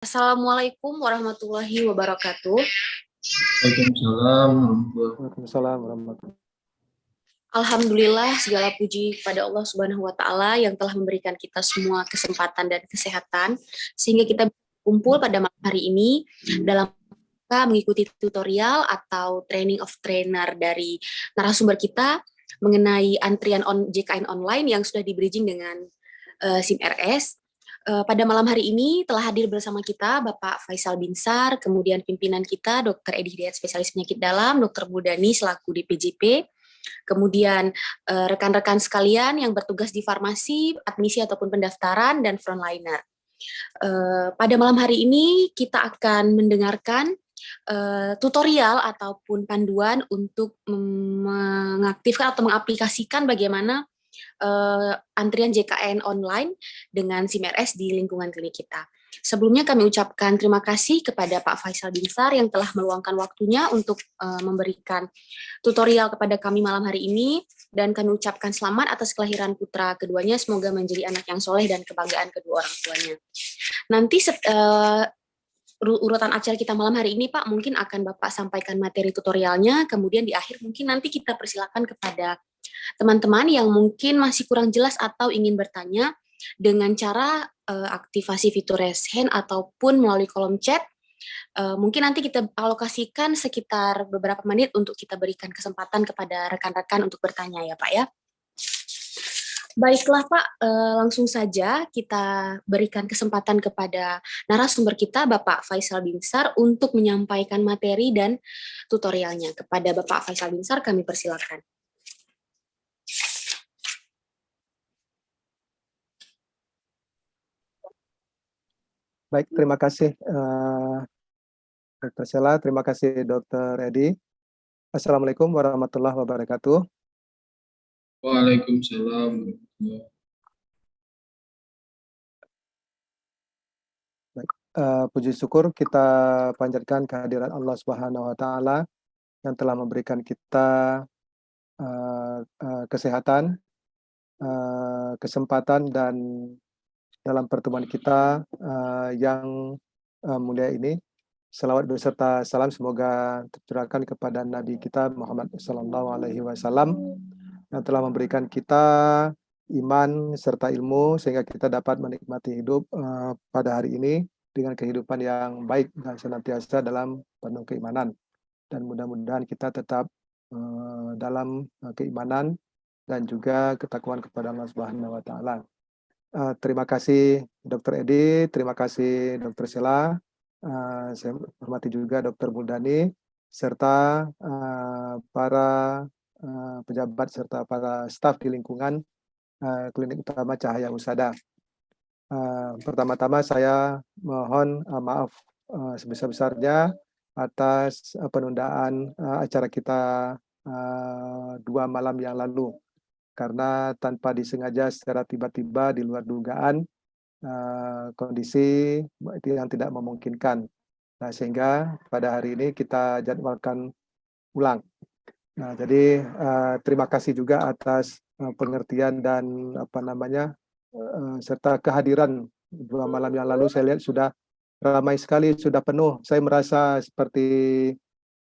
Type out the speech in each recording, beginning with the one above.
Assalamualaikum warahmatullahi wabarakatuh. Waalaikumsalam warahmatullahi Waalaikumsalam warahmatullahi. Alhamdulillah segala puji kepada Allah Subhanahu wa taala yang telah memberikan kita semua kesempatan dan kesehatan sehingga kita kumpul pada malam hari ini dalam rangka mengikuti tutorial atau training of trainer dari narasumber kita mengenai antrian JKN online yang sudah di-bridging dengan SIM RS. Pada malam hari ini telah hadir bersama kita Bapak Faisal Binsar, kemudian pimpinan kita Dr. Edi Hidayat, spesialis penyakit dalam, Dr. Budani selaku DPJP, kemudian rekan-rekan sekalian yang bertugas di farmasi, admisi ataupun pendaftaran, dan frontliner. Pada malam hari ini kita akan mendengarkan tutorial ataupun panduan untuk mengaktifkan atau mengaplikasikan bagaimana antrian JKN online dengan SIM RS di lingkungan klinik kita. Sebelumnya kami ucapkan terima kasih kepada Pak Faisal Binsar yang telah meluangkan waktunya untuk memberikan tutorial kepada kami malam hari ini, dan kami ucapkan selamat atas kelahiran putra keduanya, semoga menjadi anak yang soleh dan kebanggaan kedua orang tuanya. Nanti urutan acara kita malam hari ini Pak, mungkin akan Bapak sampaikan materi tutorialnya, kemudian di akhir mungkin nanti kita persilakan kepada teman-teman yang mungkin masih kurang jelas atau ingin bertanya dengan cara aktivasi fitur raise hand ataupun melalui kolom chat. Mungkin nanti kita alokasikan sekitar beberapa menit untuk kita berikan kesempatan kepada rekan-rekan untuk bertanya ya Pak ya. Baiklah Pak, langsung saja kita berikan kesempatan kepada narasumber kita Bapak Faisal Binsar untuk menyampaikan materi dan tutorialnya. Kepada Bapak Faisal Binsar kami persilakan. Baik, terima kasih Dr. Sela, terima kasih Dr. Edi. Assalamualaikum warahmatullahi wabarakatuh. Waalaikumsalam warahmatullahi. Baik, puji syukur kita panjatkan kehadiran Allah Subhanahu wa taala yang telah memberikan kita kesehatan, kesempatan, dan dalam pertemuan kita yang mulia ini, selawat beserta salam semoga tercurahkan kepada Nabi kita Muhammad SAW yang telah memberikan kita iman serta ilmu sehingga kita dapat menikmati hidup pada hari ini dengan kehidupan yang baik dan senantiasa dalam penuh keimanan. Dan mudah-mudahan kita tetap dalam keimanan dan juga ketakwaan kepada Allah Subhanahu wa taala. Terima kasih Dr. Edi, terima kasih Dr. Sela, saya hormati juga Dr. Budani, serta para pejabat serta para staf di lingkungan Klinik Utama Cahaya Husada. Pertama-tama saya mohon maaf sebesar-besarnya atas penundaan acara kita 2 malam yang lalu, karena tanpa disengaja secara tiba-tiba di luar dugaan kondisi yang tidak memungkinkan. Nah, sehingga pada hari ini kita jadwalkan ulang. Nah, jadi terima kasih juga atas pengertian dan serta kehadiran 2 malam yang lalu. Saya lihat sudah ramai sekali, sudah penuh. Saya merasa seperti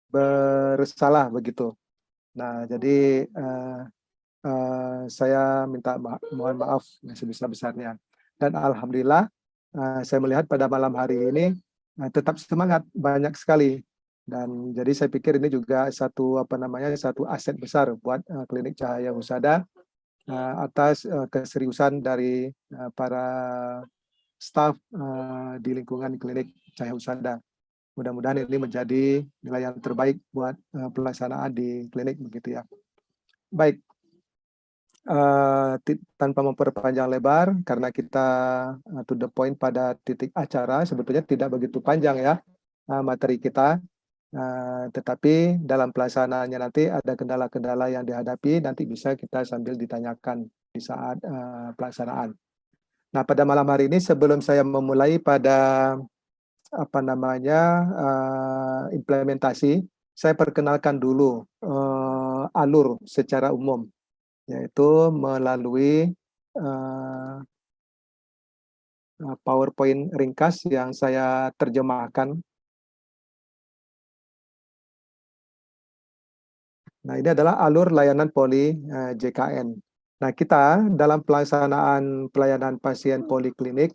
bersalah begitu. Nah, jadi saya mohon maaf yang sebesar-besarnya. Dan alhamdulillah saya melihat pada malam hari ini tetap semangat banyak sekali. Dan jadi saya pikir ini juga satu satu aset besar buat Klinik Cahaya Husada atas keseriusan dari para staf di lingkungan Klinik Cahaya Husada. Mudah-mudahan ini menjadi nilai yang terbaik buat pelaksanaan di klinik begitu ya. Baik, tanpa memperpanjang lebar, karena kita to the point pada titik acara, sebetulnya tidak begitu panjang ya materi kita, tetapi dalam pelaksanaannya nanti ada kendala-kendala yang dihadapi, nanti bisa kita sambil ditanyakan di saat pelaksanaan. Nah, pada malam hari ini sebelum saya memulai pada implementasi, saya perkenalkan dulu alur secara umum, yaitu melalui PowerPoint ringkas yang saya terjemahkan. Nah, ini adalah alur layanan poli JKN. Nah, kita dalam pelaksanaan pelayanan pasien poliklinik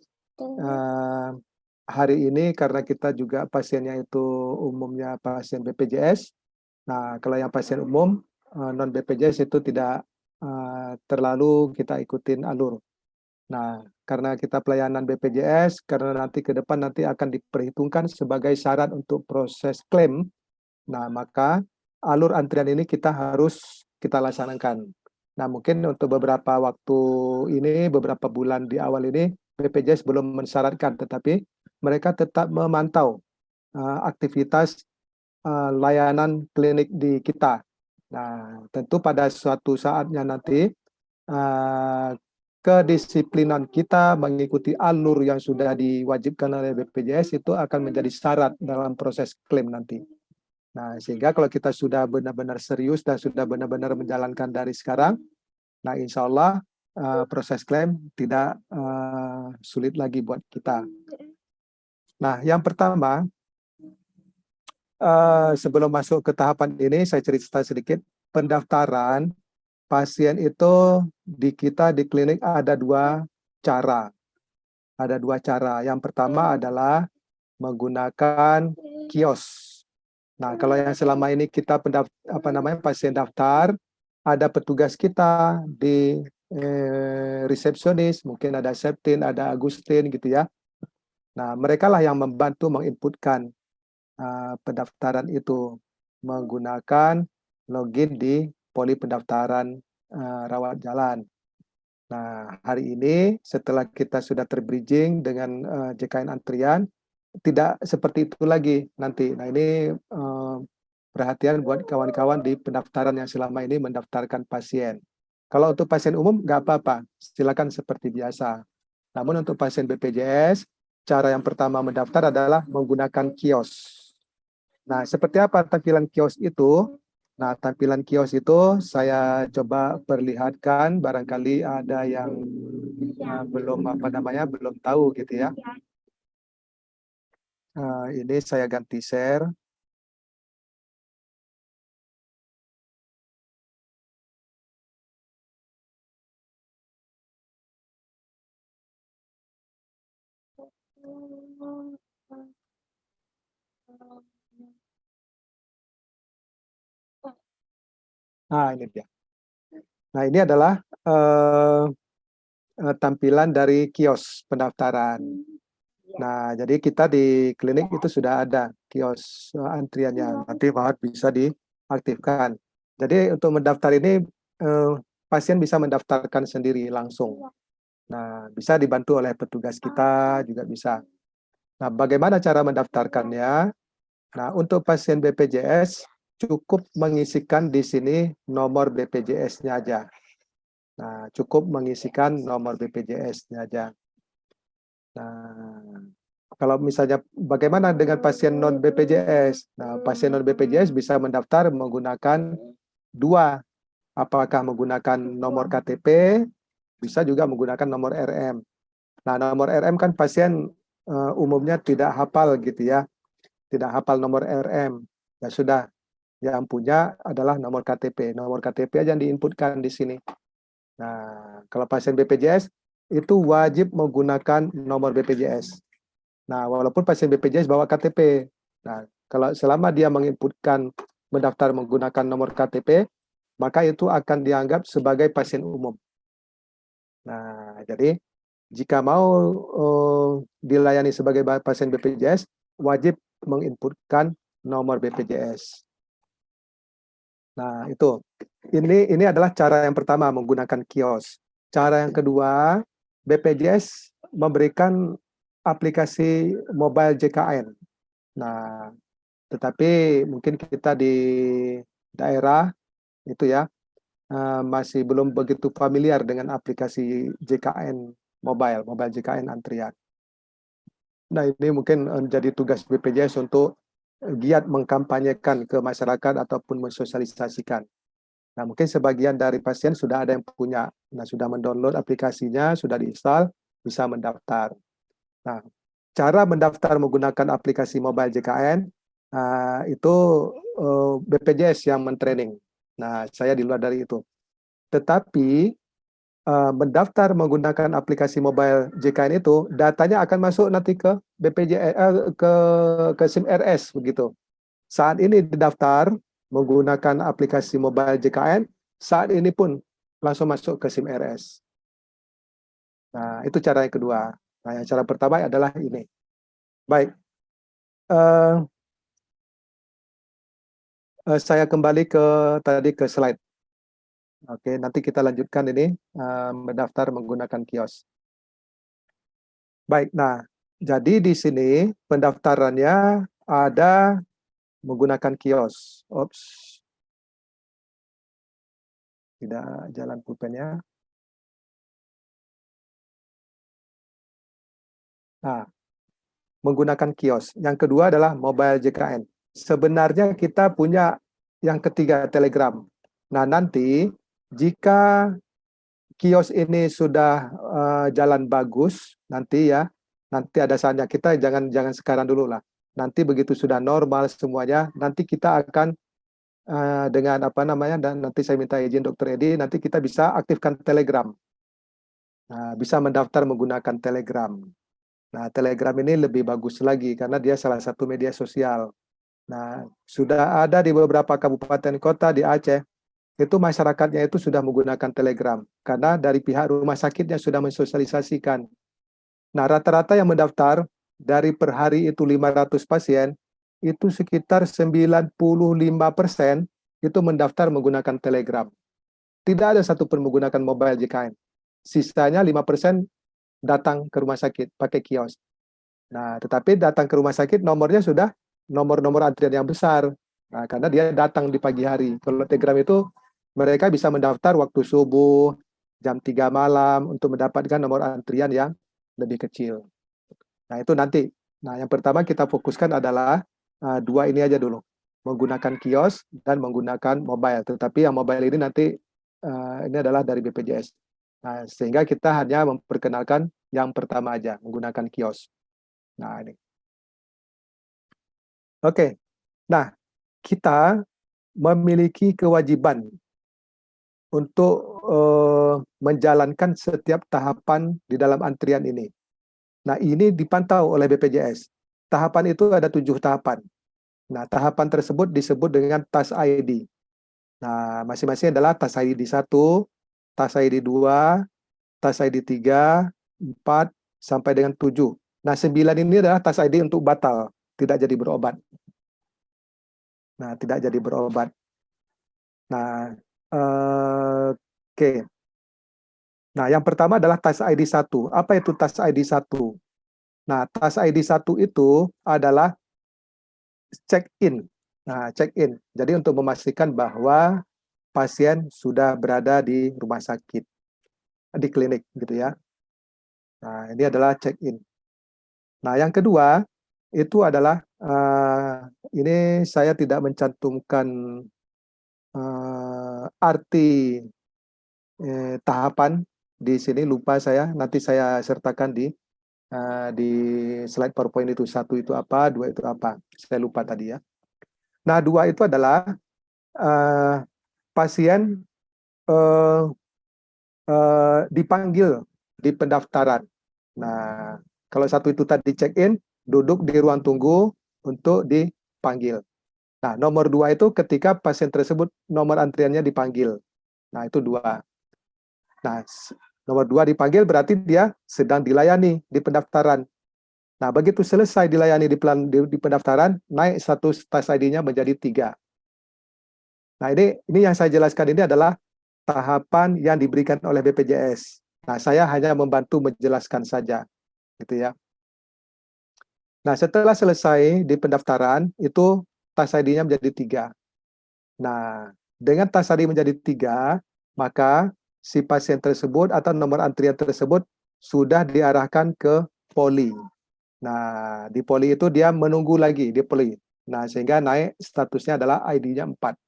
hari ini karena kita juga pasiennya itu umumnya pasien BPJS. Nah, kalau yang pasien umum non BPJS itu tidak terlalu kita ikutin alur. Nah, karena kita pelayanan BPJS, karena nanti ke depan nanti akan diperhitungkan sebagai syarat untuk proses klaim. Nah, maka alur antrian ini kita harus kita laksanakan. Nah, mungkin untuk beberapa waktu ini, beberapa bulan di awal ini, BPJS belum mensyaratkan, tetapi mereka tetap memantau aktivitas layanan klinik di kita. Nah, tentu pada suatu saatnya nanti kedisiplinan kita mengikuti alur yang sudah diwajibkan oleh BPJS itu akan menjadi syarat dalam proses klaim nanti. Nah, sehingga kalau kita sudah benar-benar serius dan sudah benar-benar menjalankan dari sekarang, nah insya Allah proses klaim tidak sulit lagi buat kita. Nah, yang pertama, sebelum masuk ke tahapan ini, saya cerita sedikit. Pendaftaran pasien itu di kita di klinik ada dua cara. Ada dua cara. Yang pertama adalah menggunakan kios. Nah, kalau yang selama ini kita pasien daftar, ada petugas kita di resepsionis, mungkin ada Septin, ada Agustin gitu ya. Nah, mereka lah yang membantu menginputkan pendaftaran itu menggunakan login di poli pendaftaran rawat jalan. Nah, hari ini setelah kita sudah terbridging dengan JKN antrian, tidak seperti itu lagi nanti. Nah, ini perhatian buat kawan-kawan di pendaftaran yang selama ini mendaftarkan pasien. Kalau untuk pasien umum nggak apa-apa, silakan seperti biasa. Namun untuk pasien BPJS, cara yang pertama mendaftar adalah menggunakan kios. Nah, seperti apa tampilan kios itu? Nah, tampilan kios itu saya coba perlihatkan, barangkali ada yang belum tahu gitu ya. Ini saya ganti share. Nah, ini dia. Nah, ini adalah tampilan dari kios pendaftaran. Nah, jadi kita di klinik itu sudah ada kios antriannya. Nanti Mahat bisa diaktifkan. Jadi untuk mendaftar ini pasien bisa mendaftarkan sendiri langsung. Nah, bisa dibantu oleh petugas kita juga bisa. Nah, bagaimana cara mendaftarkannya? Nah, untuk pasien BPJS cukup mengisikan di sini nomor BPJS-nya aja. Nah, cukup mengisikan nomor BPJS-nya aja. Nah, kalau misalnya bagaimana dengan pasien non BPJS? Nah, pasien non BPJS bisa mendaftar menggunakan dua, apakah menggunakan nomor KTP, bisa juga menggunakan nomor RM. Nah, nomor RM kan pasien umumnya tidak hafal gitu ya, tidak hafal nomor RM. Ya sudah, yang punya adalah nomor KTP. Nomor KTP aja yang diinputkan di sini. Nah, kalau pasien BPJS itu wajib menggunakan nomor BPJS. Nah, walaupun pasien BPJS bawa KTP. Nah, kalau selama dia menginputkan mendaftar menggunakan nomor KTP, maka itu akan dianggap sebagai pasien umum. Nah, jadi jika mau dilayani sebagai pasien BPJS, wajib menginputkan nomor BPJS. Nah, itu. Ini adalah cara yang pertama menggunakan kios. Cara yang kedua, BPJS memberikan aplikasi mobile JKN. Nah, tetapi mungkin kita di daerah itu ya masih belum begitu familiar dengan aplikasi JKN mobile JKN antrian. Nah, ini mungkin menjadi tugas BPJS untuk giat mengkampanyekan ke masyarakat ataupun mensosialisasikan. Nah, mungkin sebagian dari pasien sudah ada yang punya, nah sudah mendownload aplikasinya, sudah diinstal, bisa mendaftar. Nah, cara mendaftar menggunakan aplikasi mobile JKN itu BPJS yang mentraining. Nah, saya di luar dari itu. Tetapi mendaftar menggunakan aplikasi mobile JKN itu datanya akan masuk nanti ke BPJS ke SIM RS begitu. Saat ini didaftar menggunakan aplikasi mobile JKN, saat ini pun langsung masuk ke SIM RS. Nah, itu cara yang kedua. Nah, yang cara pertama adalah ini. Baik, saya kembali tadi ke slide. Oke, nanti kita lanjutkan ini mendaftar menggunakan kios. Baik, nah, jadi di sini pendaftarannya ada menggunakan kios. Oops, tidak jalan pulpennya. Nah, menggunakan kios. Yang kedua adalah mobile JKN. Sebenarnya kita punya yang ketiga Telegram. Nah, nanti jika kios ini sudah jalan bagus, nanti ada saatnya kita jangan sekarang dulu lah. Nanti begitu sudah normal semuanya, nanti kita akan dengan apa namanya, dan nanti saya minta izin Dr. Edi, nanti kita bisa aktifkan Telegram. Nah, bisa mendaftar menggunakan Telegram. Nah, Telegram ini lebih bagus lagi karena dia salah satu media sosial. Nah, sudah ada di beberapa kabupaten kota di Aceh, itu masyarakatnya itu sudah menggunakan Telegram. Karena dari pihak rumah sakitnya sudah mensosialisasikan. Nah, rata-rata yang mendaftar dari per hari itu 500 pasien, itu sekitar 95% itu mendaftar menggunakan Telegram. Tidak ada satupun menggunakan mobile JKN. Sisanya 5% datang ke rumah sakit pakai kios. Nah, tetapi datang ke rumah sakit nomornya sudah nomor-nomor antrian yang besar. Nah, karena dia datang di pagi hari. Kalau Telegram itu mereka bisa mendaftar waktu subuh, jam 3 malam untuk mendapatkan nomor antrian yang lebih kecil. Nah, itu nanti. Nah, yang pertama kita fokuskan adalah dua ini aja dulu. Menggunakan kios dan menggunakan mobile. Tetapi yang mobile ini nanti ini adalah dari BPJS. Nah, sehingga kita hanya memperkenalkan yang pertama aja, menggunakan kios. Nah, ini. Oke. Nah, kita memiliki kewajiban untuk menjalankan setiap tahapan di dalam antrian ini. Nah, ini dipantau oleh BPJS. Tahapan itu ada 7 tahapan. Nah, tahapan tersebut disebut dengan TAS ID. Nah, masing-masing adalah TAS ID 1, TAS ID 2, TAS ID 3, 4, sampai dengan 7. Nah, 9 ini adalah TAS ID untuk batal, tidak jadi berobat. Nah, tidak jadi berobat. Nah, oke. Nah, yang pertama adalah TAS ID 1. Apa itu TAS ID 1? Nah, TAS ID 1 itu adalah check-in. Nah, check-in. Jadi untuk memastikan bahwa pasien sudah berada di rumah sakit, di klinik gitu ya. Nah, ini adalah check-in. Nah, yang kedua itu adalah ini saya tidak mencantumkan arti tahapan di sini, lupa saya. Nanti saya sertakan di slide PowerPoint itu. 1 itu apa, 2 itu apa. Saya lupa tadi ya. Nah, 2 itu adalah pasien dipanggil di pendaftaran. Nah, kalau 1 itu tadi check-in, duduk di ruang tunggu untuk dipanggil. Nah, nomor 2 itu ketika pasien tersebut nomor antriannya dipanggil. Nah, itu 2. Nah, nomor 2 dipanggil berarti dia sedang dilayani di pendaftaran. Nah, begitu selesai dilayani di pendaftaran, naik status TAS ID-nya menjadi 3. Nah, ini yang saya jelaskan ini adalah tahapan yang diberikan oleh BPJS. Nah, saya hanya membantu menjelaskan saja, gitu ya. Nah, setelah selesai di pendaftaran, itu TAS ID-nya menjadi 3. Nah, dengan TAS ID menjadi 3, maka si pasien tersebut atau nomor antrian tersebut sudah diarahkan ke poli. Nah, di poli itu dia menunggu lagi di poli. Nah, sehingga naik statusnya adalah ID-nya 4.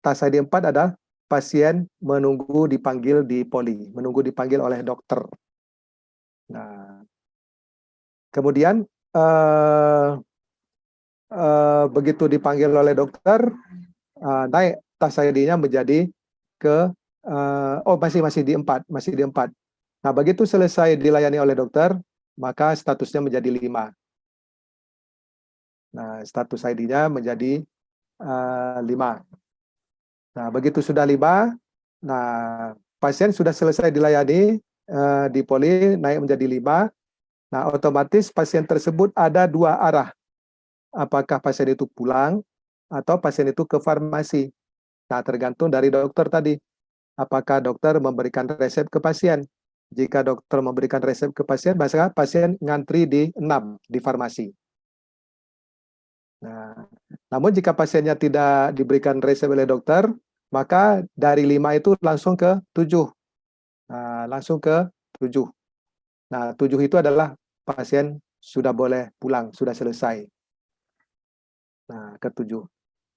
TAS ID 4 adalah pasien menunggu dipanggil di poli, menunggu dipanggil oleh dokter. Nah, Kemudian begitu dipanggil oleh dokter, naik tas ID-nya menjadi ke masih di 4, masih di 4. Nah, begitu selesai dilayani oleh dokter, maka statusnya menjadi 5. Nah, status ID-nya menjadi 5. Nah, begitu sudah 5, nah pasien sudah selesai dilayani di poli, naik menjadi 5. Nah, otomatis pasien tersebut ada 2 arah. Apakah pasien itu pulang atau pasien itu ke farmasi. Nah, tergantung dari dokter tadi. Apakah dokter memberikan resep ke pasien. Jika dokter memberikan resep ke pasien, maka pasien ngantri di 6 di farmasi. Nah, namun jika pasiennya tidak diberikan resep oleh dokter, maka dari 5 itu langsung ke 7. Nah, langsung ke 7. Nah, 7 itu adalah pasien sudah boleh pulang, sudah selesai. Nah, ke 7.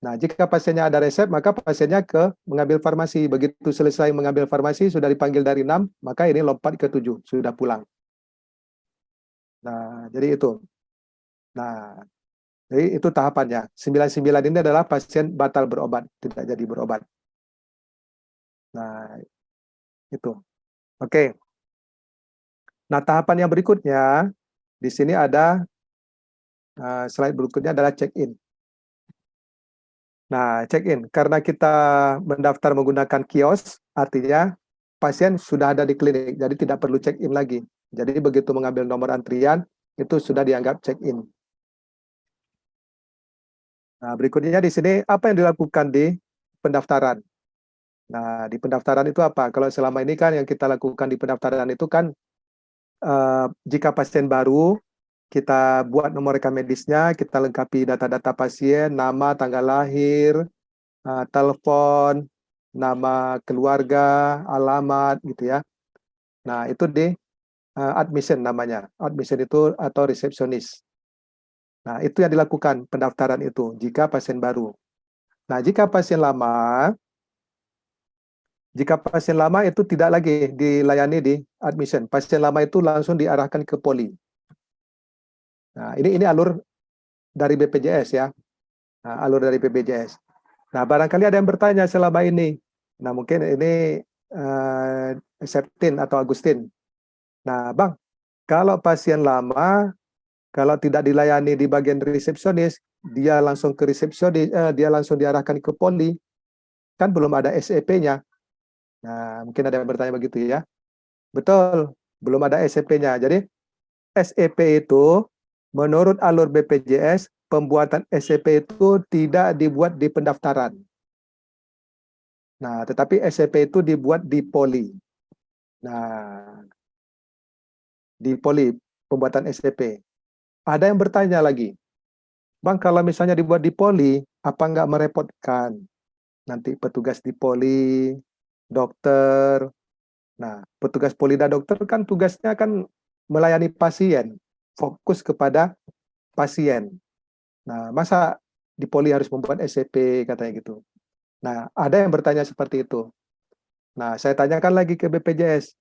Nah, jika pasiennya ada resep, maka pasiennya ke mengambil farmasi. Begitu selesai mengambil farmasi, sudah dipanggil dari 6, maka ini lompat ke 7, sudah pulang. Nah, jadi itu. Nah, jadi itu tahapannya. 99 ini adalah pasien batal berobat, tidak jadi berobat. Nah, itu. Oke. Nah, tahapan yang berikutnya, di sini ada slide berikutnya adalah check-in. Nah, check-in. Karena kita mendaftar menggunakan kios, artinya pasien sudah ada di klinik, jadi tidak perlu check-in lagi. Jadi begitu mengambil nomor antrian, itu sudah dianggap check-in. Nah, berikutnya di sini, apa yang dilakukan di pendaftaran? Nah, di pendaftaran itu apa? Kalau selama ini kan yang kita lakukan di pendaftaran itu kan, jika pasien baru, kita buat nomor rekam medisnya, kita lengkapi data-data pasien, nama, tanggal lahir, telepon, nama keluarga, alamat, gitu ya. Nah, itu di admission namanya. Admission itu atau resepsionis. Nah, itu yang dilakukan pendaftaran itu jika pasien baru. Nah, jika pasien lama itu tidak lagi dilayani di admission. Pasien lama itu langsung diarahkan ke poli. Nah, ini alur dari BPJS ya. Nah, alur dari BPJS. Nah, barangkali ada yang bertanya selama ini. Nah, mungkin ini Septin atau Agustin. Nah, Bang, kalau pasien lama, kalau tidak dilayani di bagian resepsionis, dia langsung ke resepsionis, dia langsung diarahkan ke poli, kan belum ada SEP-nya. Nah, mungkin ada yang bertanya begitu ya. Betul, belum ada SEP-nya. Jadi, SEP itu, menurut alur BPJS, pembuatan SEP itu tidak dibuat di pendaftaran. Nah, tetapi SEP itu dibuat di poli. Nah, di poli pembuatan SEP. Ada yang bertanya lagi, Bang, kalau misalnya dibuat di poli, apa nggak merepotkan? Nanti petugas di poli, dokter. Nah, petugas poli dan dokter kan tugasnya kan melayani pasien, fokus kepada pasien. Nah, masa di poli harus membuat SEP, katanya gitu. Nah, ada yang bertanya seperti itu. Nah, saya tanyakan lagi ke BPJS.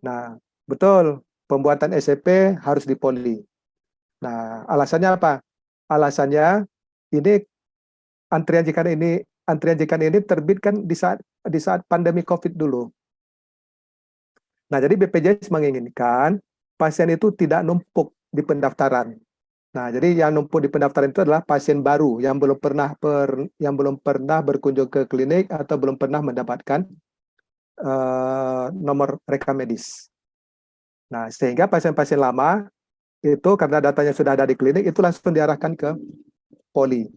Nah, betul, pembuatan SEP harus di poli. Nah, alasannya apa? Alasannya ini antrian jika ini terbit kan di saat pandemi COVID dulu. Nah, jadi BPJS menginginkan pasien itu tidak numpuk di pendaftaran. Nah, jadi yang numpuk di pendaftaran itu adalah pasien baru yang belum pernah berkunjung ke klinik atau belum pernah mendapatkan nomor rekam medis. Nah, sehingga pasien-pasien lama itu karena datanya sudah ada di klinik itu langsung diarahkan ke poli.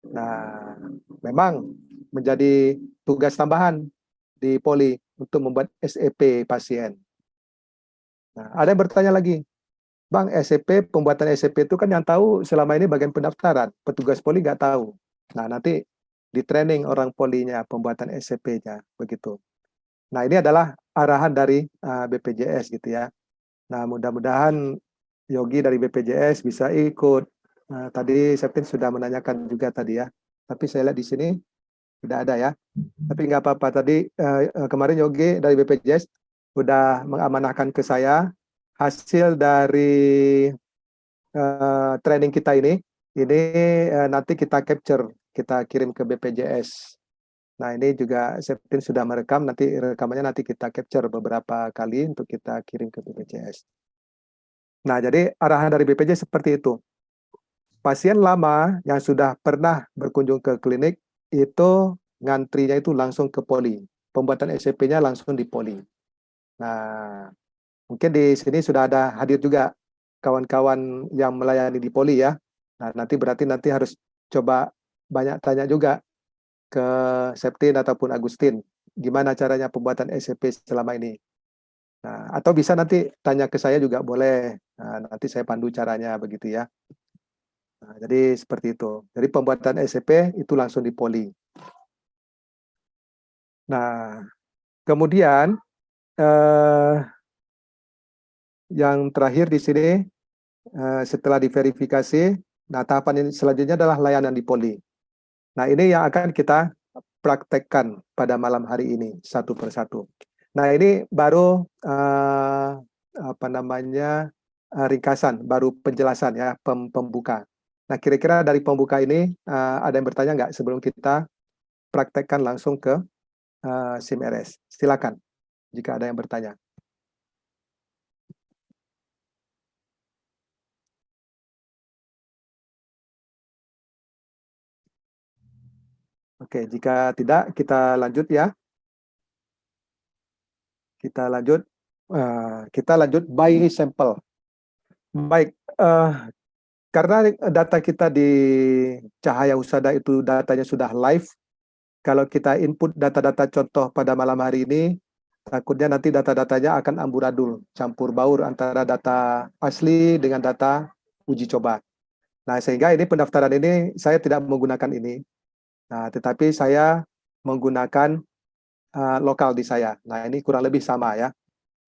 Nah, memang menjadi tugas tambahan di poli untuk membuat SEP pasien. Nah, ada yang bertanya lagi, Bang, SEP, pembuatan SEP itu kan yang tahu selama ini bagian pendaftaran, petugas poli nggak tahu. Nah, nanti di training orang polinya pembuatan SEP-nya, begitu. Nah, ini adalah arahan dari BPJS gitu ya. Nah, mudah-mudahan Yogi dari BPJS bisa ikut. Nah, tadi Septin sudah menanyakan juga tadi ya. Tapi saya lihat di sini tidak ada ya. Tapi nggak apa-apa. Tadi kemarin Yogi dari BPJS sudah mengamanahkan ke saya hasil dari training kita ini nanti kita capture, kita kirim ke BPJS. Nah, ini juga Septin sudah merekam, nanti rekamannya nanti kita capture beberapa kali untuk kita kirim ke BPJS. Nah, jadi arahan dari BPJS seperti itu. Pasien lama yang sudah pernah berkunjung ke klinik itu ngantrinya itu langsung ke poli. Pembuatan SCP-nya langsung di poli. Nah, mungkin di sini sudah ada hadir juga kawan-kawan yang melayani di poli ya. Nah, nanti harus coba banyak tanya juga ke Septin ataupun Agustin. Gimana caranya pembuatan SCP selama ini. Nah, atau bisa nanti tanya ke saya juga boleh. Nah, nanti saya pandu caranya begitu ya. Nah, jadi seperti itu. Jadi pembuatan SCP itu langsung di poli. Nah, kemudian yang terakhir di sini setelah diverifikasi, nah tahapan selanjutnya adalah layanan di poli. Nah, ini yang akan kita praktekkan pada malam hari ini satu persatu. Nah, ini baru ringkasan, baru penjelasan ya, pembuka. Nah, kira-kira dari pembuka ini ada yang bertanya nggak sebelum kita praktekkan langsung ke SIM-RS? Silakan jika ada yang bertanya. Oke, jika tidak kita lanjut ya. Kita lanjut by sampel. Baik, karena data kita di Cahaya Husada itu datanya sudah live. Kalau kita input data-data contoh pada malam hari ini, takutnya nanti data-datanya akan amburadul, campur baur antara data asli dengan data uji coba. Nah, sehingga ini pendaftaran ini saya tidak menggunakan ini. Nah, tetapi saya menggunakan lokal di saya. Nah, ini kurang lebih sama ya.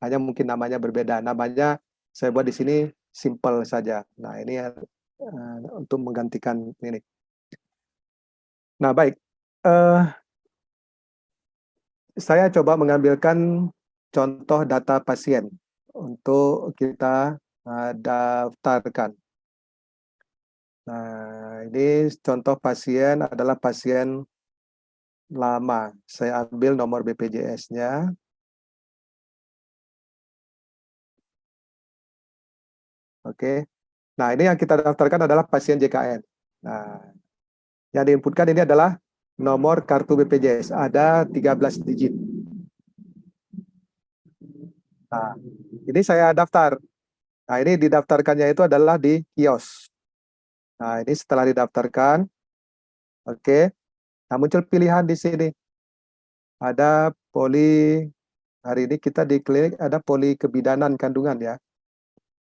Hanya mungkin namanya berbeda. Namanya saya buat di sini simple saja. Nah, ini untuk menggantikan ini. Nah, baik. Saya coba mengambilkan contoh data pasien untuk kita daftarkan. Nah, ini contoh pasien adalah pasien lama. Saya ambil nomor BPJS-nya. Oke. Nah, ini yang kita daftarkan adalah pasien JKN. Nah, yang diinputkan ini adalah nomor kartu BPJS. Ada 13 digit. Nah, ini saya daftar. Nah, ini didaftarkannya itu adalah di kios. Nah, ini setelah didaftarkan, oke. Nah, muncul pilihan di sini. Ada poli, hari ini kita di klinik ada poli kebidanan kandungan ya.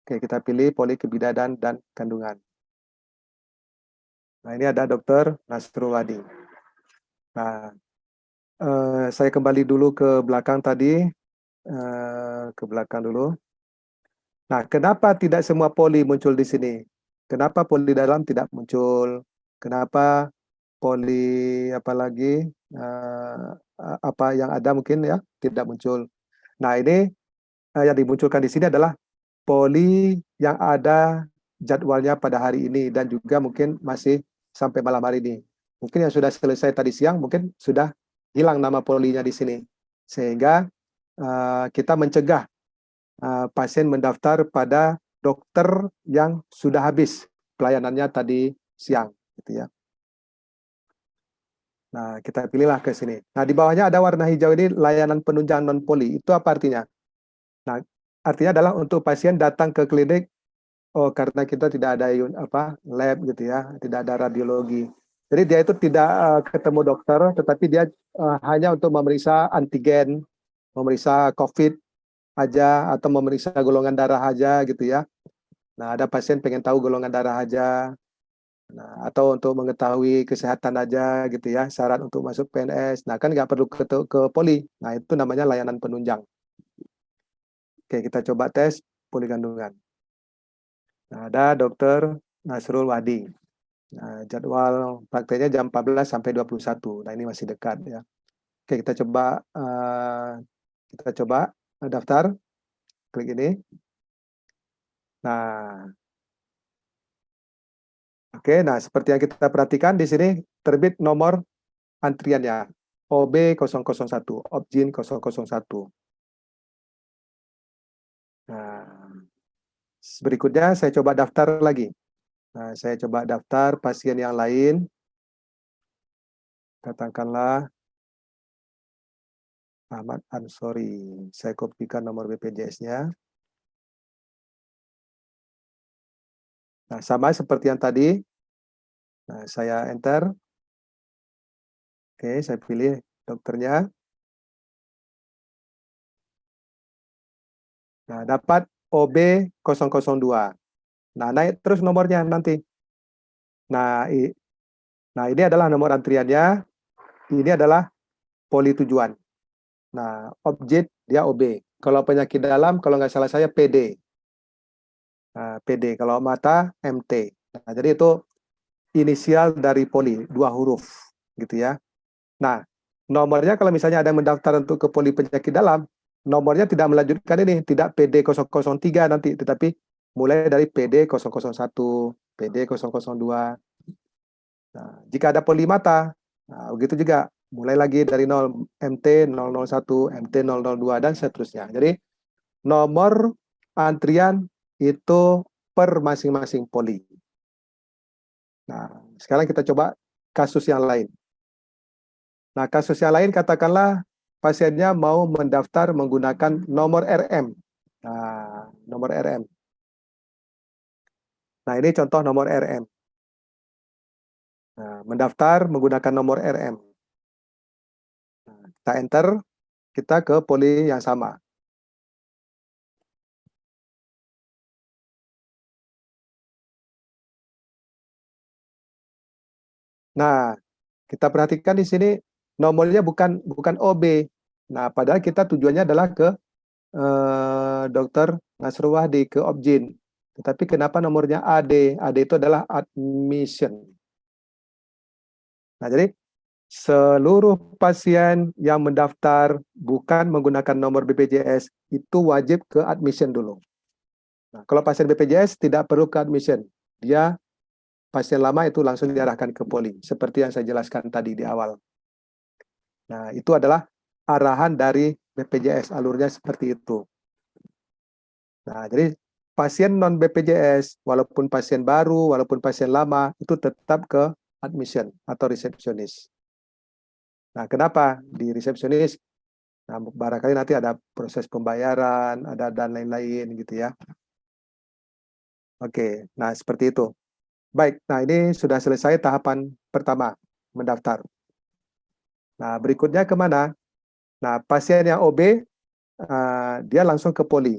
Oke, kita pilih poli kebidanan dan kandungan. Nah, ini ada Dr. Nasrul Wadi. Nah, saya kembali dulu ke belakang tadi. Ke belakang dulu. Nah, kenapa tidak semua poli muncul di sini? Kenapa poli dalam tidak muncul? Kenapa poli apalagi apa yang ada mungkin ya tidak muncul? Nah, ini yang dimunculkan di sini adalah poli yang ada jadwalnya pada hari ini dan juga mungkin masih sampai malam hari ini. Mungkin yang sudah selesai tadi siang mungkin sudah hilang nama polinya di sini. Sehingga kita mencegah pasien mendaftar pada dokter yang sudah habis pelayanannya tadi siang gitu ya. Nah, kita pilihlah ke sini. Nah, di bawahnya ada warna hijau ini layanan penunjang non poli. Itu apa artinya? Nah, artinya adalah untuk pasien datang ke klinik karena kita tidak ada lab gitu ya, tidak ada radiologi. Jadi dia itu tidak ketemu dokter, tetapi dia hanya untuk memeriksa antigen, memeriksa COVID aja atau memeriksa golongan darah aja gitu ya. Nah, ada pasien pengen tahu golongan darah aja. Nah, atau untuk mengetahui kesehatan aja gitu ya, syarat untuk masuk PNS. Nah, kan nggak perlu ke poli. Nah, itu namanya layanan penunjang. Oke, kita coba tes poli kandungan. Nah, ada Dr. Nasrul Wadi. Nah, jadwal prakteknya jam 14 sampai 21. Nah, ini masih dekat ya. Oke, kita coba daftar. Klik ini. Nah, Oke, nah seperti yang kita perhatikan di sini terbit nomor antriannya. OB001, Opjin 001. Nah, berikutnya saya coba daftar lagi. Nah, saya coba daftar pasien yang lain. Katakanlah Ahmad Ansori. Saya kopikan nomor BPJS-nya. Nah, sama seperti yang tadi. Nah, saya enter. Oke, saya pilih dokternya. Nah, dapat OB002. Nah, naik terus nomornya nanti. Nah, nah, ini adalah nomor antriannya. Ini adalah poli tujuan. Nah, objek dia OB. Kalau penyakit dalam, kalau nggak salah saya PD. Nah, PD. Kalau mata, MT. Nah, jadi itu inisial dari poli, 2 huruf. Gitu ya. Nah, nomornya kalau misalnya ada yang mendaftar untuk ke poli penyakit dalam, nomornya tidak melanjutkan ini, tidak PD003 nanti, tetapi mulai dari PD001, PD002. Nah, jika ada poli mata, nah, begitu juga, mulai lagi dari 0, MT001, MT002, dan seterusnya. Jadi, nomor antrian itu per masing-masing poli. Nah, sekarang kita coba kasus yang lain. Nah, kasus yang lain katakanlah pasiennya mau mendaftar menggunakan nomor RM. Nah, nomor RM. Nah, ini contoh nomor RM. Nah, mendaftar menggunakan nomor RM. Nah, kita enter, kita ke poli yang sama. Nah, kita perhatikan di sini nomornya bukan OB. Nah, padahal kita tujuannya adalah ke Dokter Nasruwahdi, ke Opjin. Tetapi kenapa nomornya AD? AD itu adalah admission. Nah, jadi seluruh pasien yang mendaftar bukan menggunakan nomor BPJS itu wajib ke admission dulu. Nah, kalau pasien BPJS tidak perlu ke admission. Dia pasien lama itu langsung diarahkan ke poli, seperti yang saya jelaskan tadi di awal. Nah, itu adalah arahan dari BPJS, alurnya seperti itu. Nah, jadi pasien non BPJS, walaupun pasien baru, walaupun pasien lama, itu tetap ke admission atau resepsionis. Nah, kenapa di resepsionis? Nah, barangkali nanti ada proses pembayaran, ada dan lain-lain gitu ya. Oke, nah seperti itu. Baik, nah ini sudah selesai tahapan pertama, mendaftar. Nah, berikutnya kemana? Nah, pasien yang OB, dia langsung ke poli.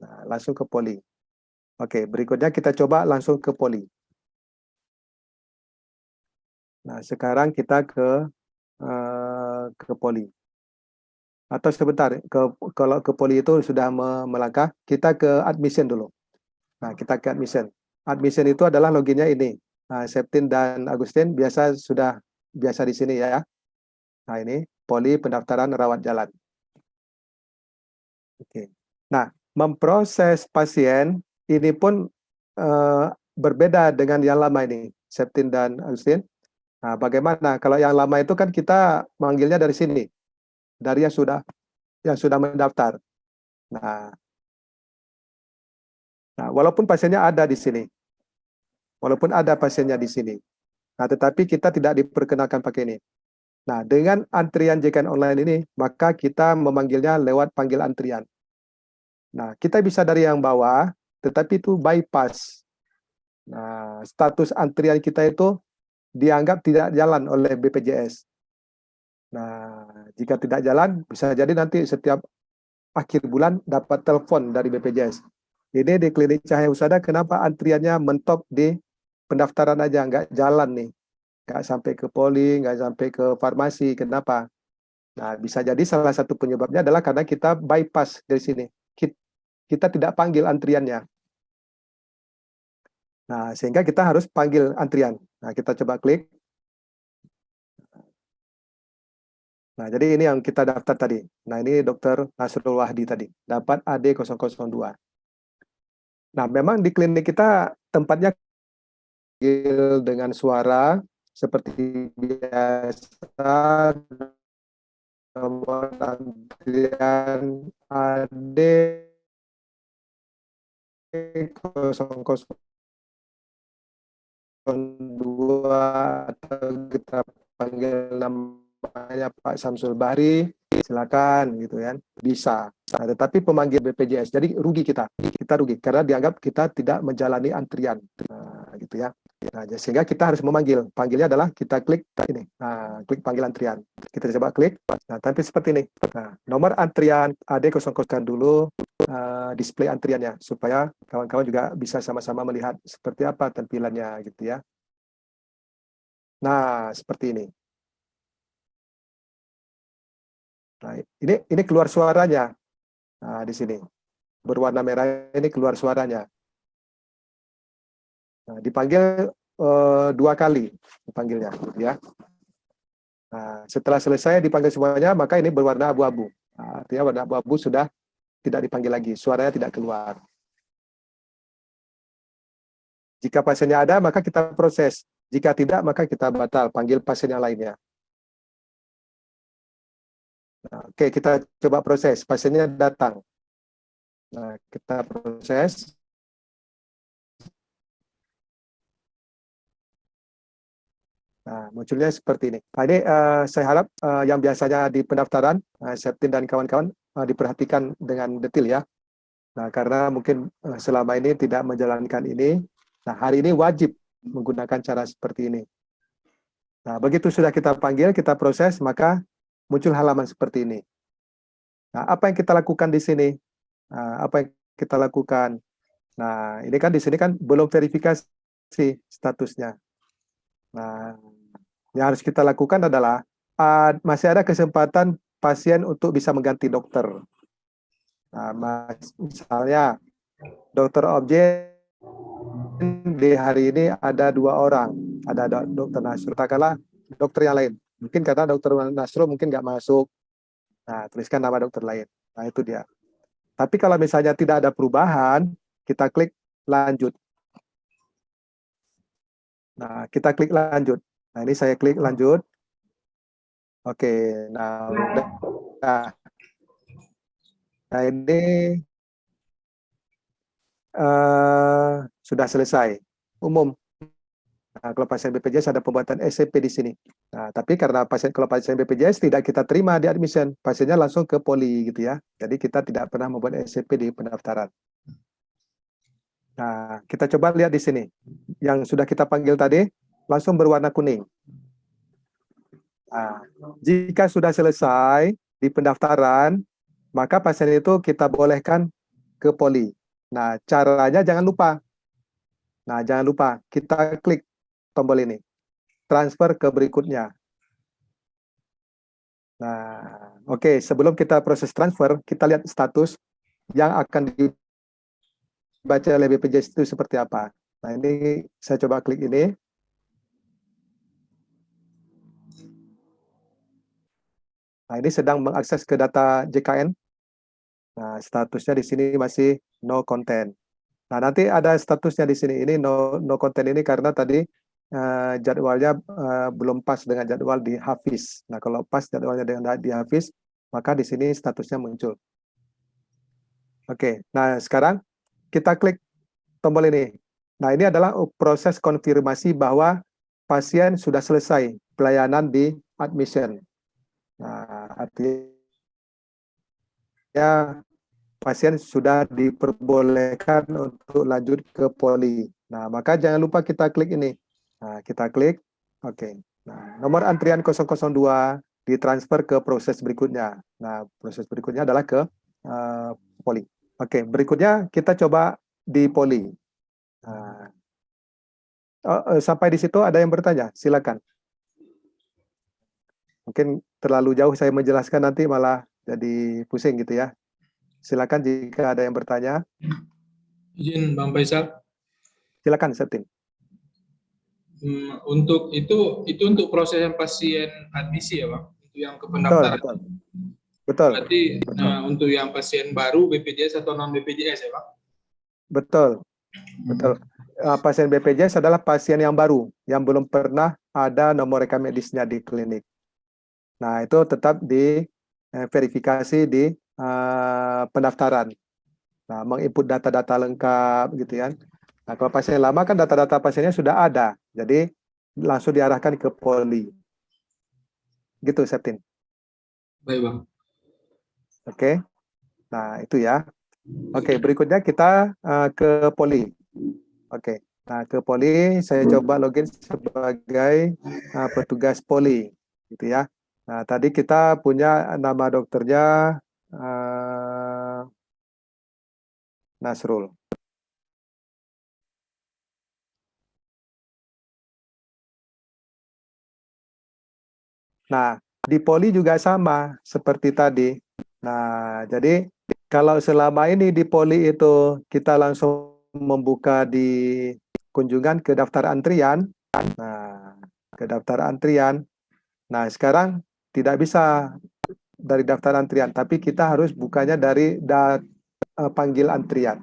Nah, langsung ke poli. Oke, berikutnya kita coba langsung ke poli. Nah, sekarang kita ke poli. Atau sebentar, kalau ke poli itu sudah melangkah, kita ke admission dulu. Nah, kita ke admission. Admission itu adalah loginnya ini. Nah, Septin dan Agustin sudah biasa di sini ya. Nah, ini poli pendaftaran rawat jalan. Oke. Nah, memproses pasien ini pun berbeda dengan yang lama ini, Septin dan Agustin. Nah, bagaimana? Kalau yang lama itu kan kita manggilnya dari sini, dari yang sudah mendaftar. Nah, walaupun pasiennya ada di sini, walaupun ada pasiennya di sini, nah tetapi kita tidak diperkenalkan pakai ini. Nah, dengan antrian JKN online ini, maka kita memanggilnya lewat panggil antrian. Nah, kita bisa dari yang bawah, tetapi itu bypass. Nah, status antrian kita itu dianggap tidak jalan oleh BPJS. Nah, jika tidak jalan, bisa jadi nanti setiap akhir bulan dapat telepon dari BPJS. Ini di klinik Cahaya Husada, kenapa antriannya mentok di pendaftaran aja, nggak jalan nih. Nggak sampai ke poli, nggak sampai ke farmasi, kenapa? Nah, bisa jadi salah satu penyebabnya adalah karena kita bypass dari sini. Kita tidak panggil antriannya. Nah, sehingga kita harus panggil antrian. Nah, kita coba klik. Nah, jadi ini yang kita daftar tadi. Nah, ini Dokter Nasrul Wahdi tadi. Dapat AD002. Nah, memang di klinik kita tempatnya panggil dengan suara seperti biasa. Nomor antrian AD 002 atau kita panggil namanya Pak Samsul Bahri, silakan gitu kan, bisa. Nah, tetapi pemanggil BPJS, jadi rugi kita rugi karena dianggap kita tidak menjalani antrian, gitu ya. Nah, sehingga kita harus memanggil. Panggilnya adalah kita klik ini, klik panggil antrian. Kita coba klik. Nah, tapi seperti ini. Nah, nomor antrian AD00 dulu display antriannya supaya kawan-kawan juga bisa sama-sama melihat seperti apa tampilannya gitu ya. Nah, seperti ini. Nah, ini keluar suaranya. Nah, di sini berwarna merah ini keluar suaranya. Nah, dipanggil 2 kali dipanggilnya, gitu ya. Nah, setelah selesai dipanggil semuanya, maka ini berwarna abu-abu. Nah, artinya warna abu-abu sudah tidak dipanggil lagi, suaranya tidak keluar. Jika pasiennya ada, maka kita proses. Jika tidak, maka kita batal, panggil pasien yang lainnya. Nah, oke, kita coba proses. Pasiennya datang. Nah, kita proses. Nah, munculnya seperti ini. Nah, ini saya harap yang biasanya di pendaftaran, Septin dan kawan-kawan diperhatikan dengan detail ya. Nah, karena mungkin selama ini tidak menjalankan ini. Nah, hari ini wajib menggunakan cara seperti ini. Nah, begitu sudah kita panggil, kita proses, maka muncul halaman seperti ini. Nah, apa yang kita lakukan di sini? Nah, apa yang kita lakukan? Nah, ini kan di sini kan belum verifikasi statusnya. Nah, yang harus kita lakukan adalah masih ada kesempatan pasien untuk bisa mengganti dokter. Nah, misalnya dokter objek di hari ini ada 2 orang, ada dokter Nasrul, katakanlah dokter yang lain. Mungkin karena dokter Nasrul mungkin nggak masuk. Nah, tuliskan nama dokter lain. Nah, itu dia. Tapi kalau misalnya tidak ada perubahan, kita klik lanjut. Nah, kita klik lanjut. Nah, ini saya klik lanjut. Oke, nah udah. Nah, ini sudah selesai. Umum. Nah, kalau pasien BPJS ada pembuatan SCP di sini. Nah, tapi karena kalau pasien BPJS tidak kita terima di admission, pasiennya langsung ke poli gitu ya. Jadi kita tidak pernah membuat SCP di pendaftaran. Nah, kita coba lihat di sini. Yang sudah kita panggil tadi, langsung berwarna kuning. Nah, jika sudah selesai di pendaftaran, maka pasien itu kita bolehkan ke poli. Nah, caranya jangan lupa. Nah, jangan lupa kita klik tombol ini. Transfer ke berikutnya. Nah, oke, sebelum kita proses transfer, kita lihat status yang akan dibaca oleh BPJS itu seperti apa. Nah, ini saya coba klik ini. Nah, ini sedang mengakses ke data JKN. Nah, statusnya di sini masih no content. Nah, nanti ada statusnya di sini. Ini no content ini karena tadi jadwalnya belum pas dengan jadwal di Hafiz. Nah, kalau pas jadwalnya dengan di Hafiz, maka di sini statusnya muncul. Oke, nah sekarang kita klik tombol ini. Nah, ini adalah proses konfirmasi bahwa pasien sudah selesai pelayanan di admission. Nah, artinya pasien sudah diperbolehkan untuk lanjut ke poli. Nah, maka jangan lupa kita klik ini. Nah, kita klik. Oke. Nah, nomor antrian 002 ditransfer ke proses berikutnya. Nah, proses berikutnya adalah ke poli. Oke, berikutnya kita coba di poli. Nah, sampai di situ ada yang bertanya? Silakan. Mungkin terlalu jauh saya menjelaskan nanti malah jadi pusing gitu ya. Silakan jika ada yang bertanya. Izin Bang Faisal. Silakan, Septin. Untuk itu untuk proses yang pasien admisi ya Bang, itu yang ke pendaftaran. Betul. Berarti untuk yang pasien baru BPJS atau non BPJS ya Bang? Betul. pasien BPJS adalah pasien yang baru, yang belum pernah ada nomor rekam medisnya di klinik. Nah, itu tetap diverifikasi di pendaftaran. Nah, menginput data-data lengkap gitu kan. Nah, kalau pasien lama kan data-data pasiennya sudah ada, jadi langsung diarahkan ke poli. Gitu, Septin. Baik, Bang. Oke. Nah, itu ya. Oke, berikutnya kita ke poli. Oke. Nah, ke poli saya coba login sebagai petugas poli, gitu ya. Nah, tadi kita punya nama dokternya Nasrul. Nah, di poli juga sama seperti tadi. Nah, jadi kalau selama ini di poli itu kita langsung membuka di kunjungan ke daftar antrian, nah, ke daftar antrian. Nah, sekarang tidak bisa dari daftar antrian, tapi kita harus bukanya dari panggil antrian.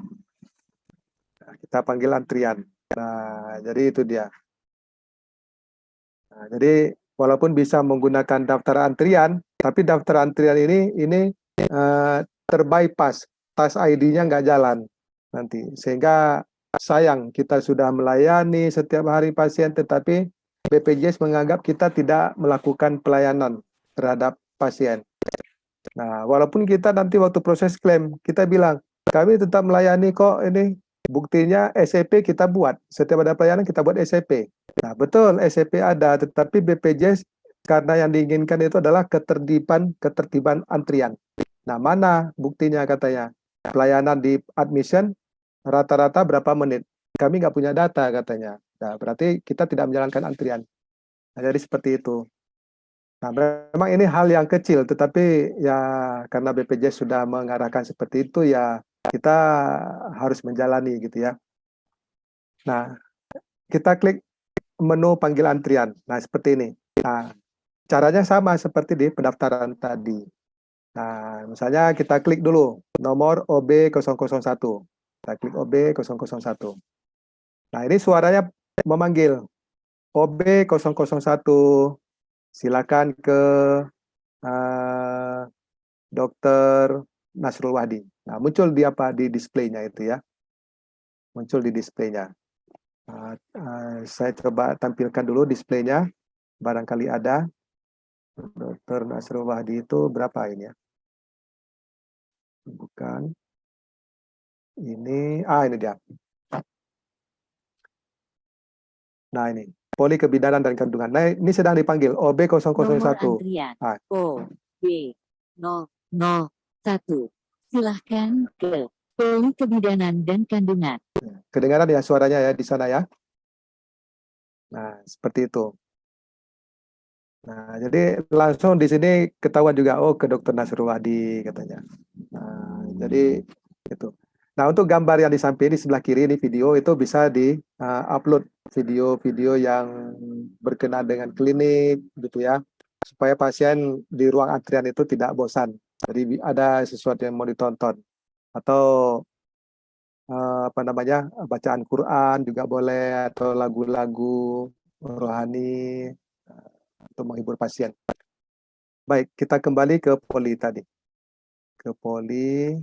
Nah, kita panggil antrian. Nah, jadi itu dia. Nah, jadi walaupun bisa menggunakan daftar antrian, tapi daftar antrian ini terbypass, tas ID-nya nggak jalan nanti. Sehingga sayang kita sudah melayani setiap hari pasien, tetapi BPJS menganggap kita tidak melakukan pelayanan terhadap pasien. Nah, walaupun kita nanti waktu proses klaim, kita bilang, kami tetap melayani kok ini. Buktinya SEP kita buat. Setiap ada pelayanan kita buat SEP. Nah, betul SEP ada, tetapi BPJS karena yang diinginkan itu adalah ketertiban antrian. Nah, mana buktinya katanya? Pelayanan di admission rata-rata berapa menit? Kami nggak punya data katanya. Nah, berarti kita tidak menjalankan antrian. Nah, jadi seperti itu. Nah, memang ini hal yang kecil, tetapi ya karena BPJS sudah mengarahkan seperti itu, ya kita harus menjalani gitu ya. Nah, kita klik menu panggil antrian. Nah, seperti ini. Nah, caranya sama seperti di pendaftaran tadi. Nah, misalnya kita klik dulu nomor OB001. Kita klik OB001. Nah, ini suaranya memanggil OB001. Silakan ke Dokter Nasrul Wahdi. Nah, muncul di apa di displaynya itu ya. Muncul di displaynya. Saya coba tampilkan dulu displaynya. Barangkali ada. Dokter Nasrul Wahdi itu berapa ini ya? Bukan. Ini dia. Nah, ini. Poli kebidanan dan kandungan. Nah, ini sedang dipanggil OB001. Nomor antrian Ah. OB001. Silahkan ke Poli Kebidanan dan Kandungan. Kedengaran ya suaranya ya di sana ya. Nah, seperti itu. Nah, jadi langsung di sini ketahuan juga, oh ke Dokter Nasrul Wahdi katanya. Nah, jadi itu. Nah, untuk gambar yang di samping di sebelah kiri ini video itu bisa di-upload video-video yang berkenaan dengan klinik gitu ya. Supaya pasien di ruang antrian itu tidak bosan. Jadi ada sesuatu yang mau ditonton. Atau bacaan Quran juga boleh, atau lagu-lagu rohani untuk menghibur pasien. Baik, kita kembali ke poli tadi. Ke poli.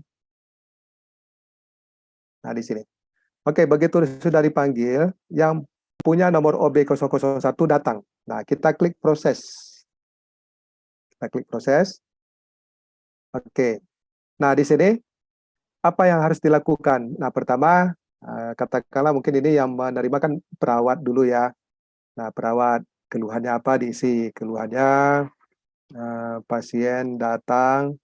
Nah, di sini. Oke, begitu sudah dipanggil, yang punya nomor OB001 datang. Nah, kita klik proses. Kita klik proses. Oke. Nah, di sini apa yang harus dilakukan? Nah, pertama, katakanlah mungkin ini yang menerima kan perawat dulu ya. Nah, perawat keluhannya apa diisi? Keluhannya pasien datang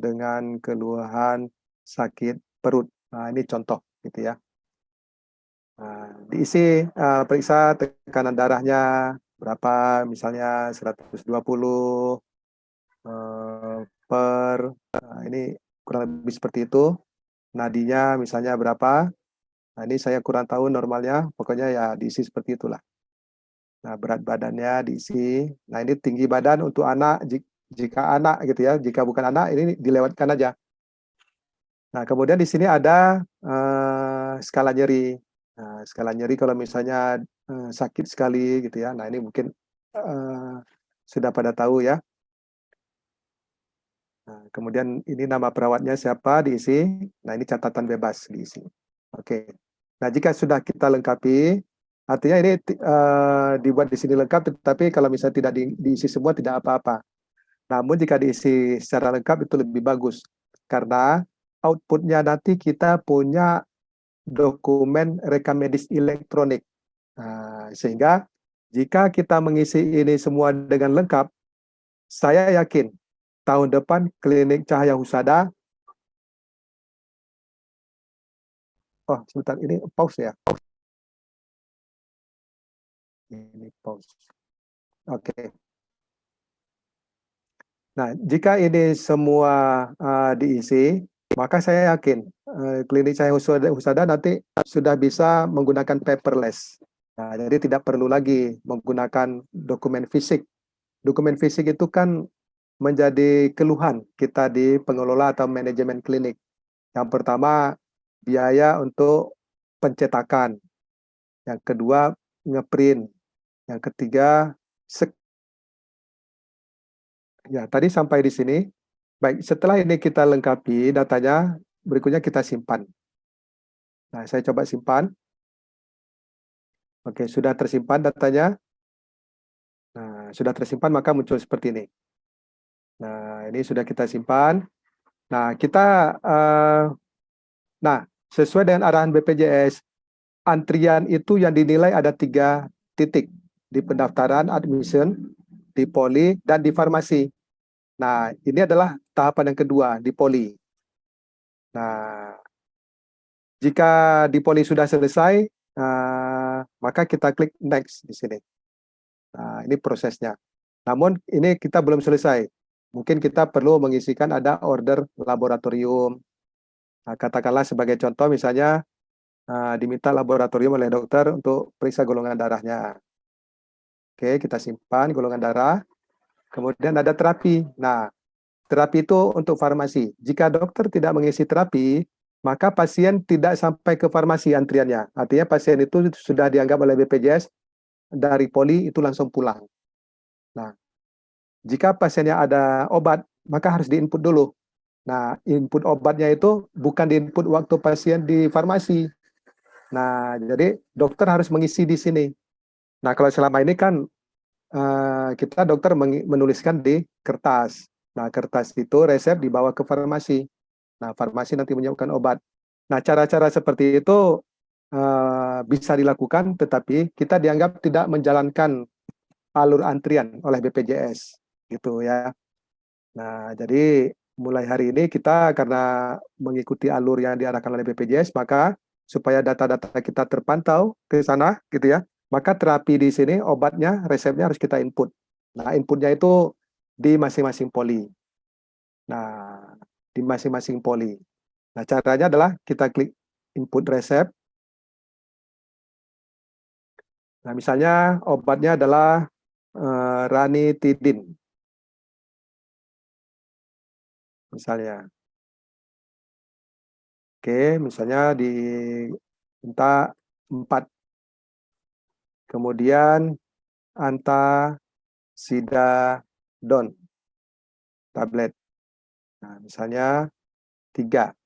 dengan keluhan sakit perut. Nah, ini contoh gitu ya. Nah, diisi periksa tekanan darahnya berapa, misalnya 120 per, ini kurang lebih seperti itu. Nadinya misalnya berapa. Nah, ini saya kurang tahu normalnya, pokoknya ya diisi seperti itulah. Nah, berat badannya diisi. Nah, ini tinggi badan untuk anak, jika anak gitu ya. Jika bukan anak, ini dilewatkan aja. Nah, kemudian di sini ada skala nyeri. Nah, skala nyeri kalau misalnya sakit sekali gitu ya. Nah, ini mungkin sudah pada tahu ya. Nah, kemudian ini nama perawatnya siapa diisi. Nah, ini catatan bebas diisi. Oke. Nah, jika sudah kita lengkapi, artinya ini dibuat di sini lengkap, tetapi kalau misalnya tidak diisi semua tidak apa-apa. Namun jika diisi secara lengkap itu lebih bagus. Karena outputnya nanti kita punya dokumen rekam medis elektronik. Nah, sehingga jika kita mengisi ini semua dengan lengkap, saya yakin tahun depan klinik Cahaya Husada, oh sebentar, ini pause ya. Ini pause. Oke. Nah, jika ini semua diisi, maka saya yakin klinik Cahaya Husada nanti sudah bisa menggunakan paperless. Nah, jadi tidak perlu lagi menggunakan dokumen fisik. Dokumen fisik itu kan menjadi keluhan kita di pengelola atau manajemen klinik. Yang pertama, biaya untuk pencetakan. Yang kedua, ngeprint. Yang ketiga, ya, tadi sampai di sini. Baik, setelah ini kita lengkapi datanya, berikutnya kita simpan. Nah, saya coba simpan. Oke, sudah tersimpan datanya. Nah, sudah tersimpan maka muncul seperti ini. Nah, ini sudah kita simpan. Nah, sesuai dengan arahan BPJS, antrian itu yang dinilai ada 3 titik. Di pendaftaran, admission, di poli, dan di farmasi. Nah, ini adalah tahapan yang kedua, di poli. Nah, jika di poli sudah selesai, maka kita klik next di sini. Nah, ini prosesnya. Namun, ini kita belum selesai. Mungkin kita perlu mengisikan ada order laboratorium. Nah, katakanlah sebagai contoh misalnya diminta laboratorium oleh dokter untuk periksa golongan darahnya. Oke, kita simpan golongan darah. Kemudian ada terapi. Nah, terapi itu untuk farmasi. Jika dokter tidak mengisi terapi, maka pasien tidak sampai ke farmasi antriannya. Artinya pasien itu sudah dianggap oleh BPJS dari poli itu langsung pulang. Nah, jika pasiennya ada obat, maka harus diinput dulu. Nah, input obatnya itu bukan diinput waktu pasien di farmasi. Nah, jadi dokter harus mengisi di sini. Nah, kalau selama ini kan kita dokter menuliskan di kertas. Nah, kertas itu resep dibawa ke farmasi. Nah, farmasi nanti menyiapkan obat. Nah, cara-cara seperti itu bisa dilakukan, tetapi kita dianggap tidak menjalankan alur antrian oleh BPJS, gitu ya. Nah, jadi mulai hari ini kita karena mengikuti alur yang diarahkan oleh BPJS, maka supaya data-data kita terpantau ke sana, gitu ya, maka terapi di sini, obatnya, resepnya harus kita input. Nah, inputnya itu di masing-masing poli. Nah, di masing-masing poli. Nah, caranya adalah kita klik input resep. Nah, misalnya obatnya adalah ranitidin. Misalnya. Oke, misalnya diminta 4. Kemudian antasidadon tablet. Nah, misalnya 3.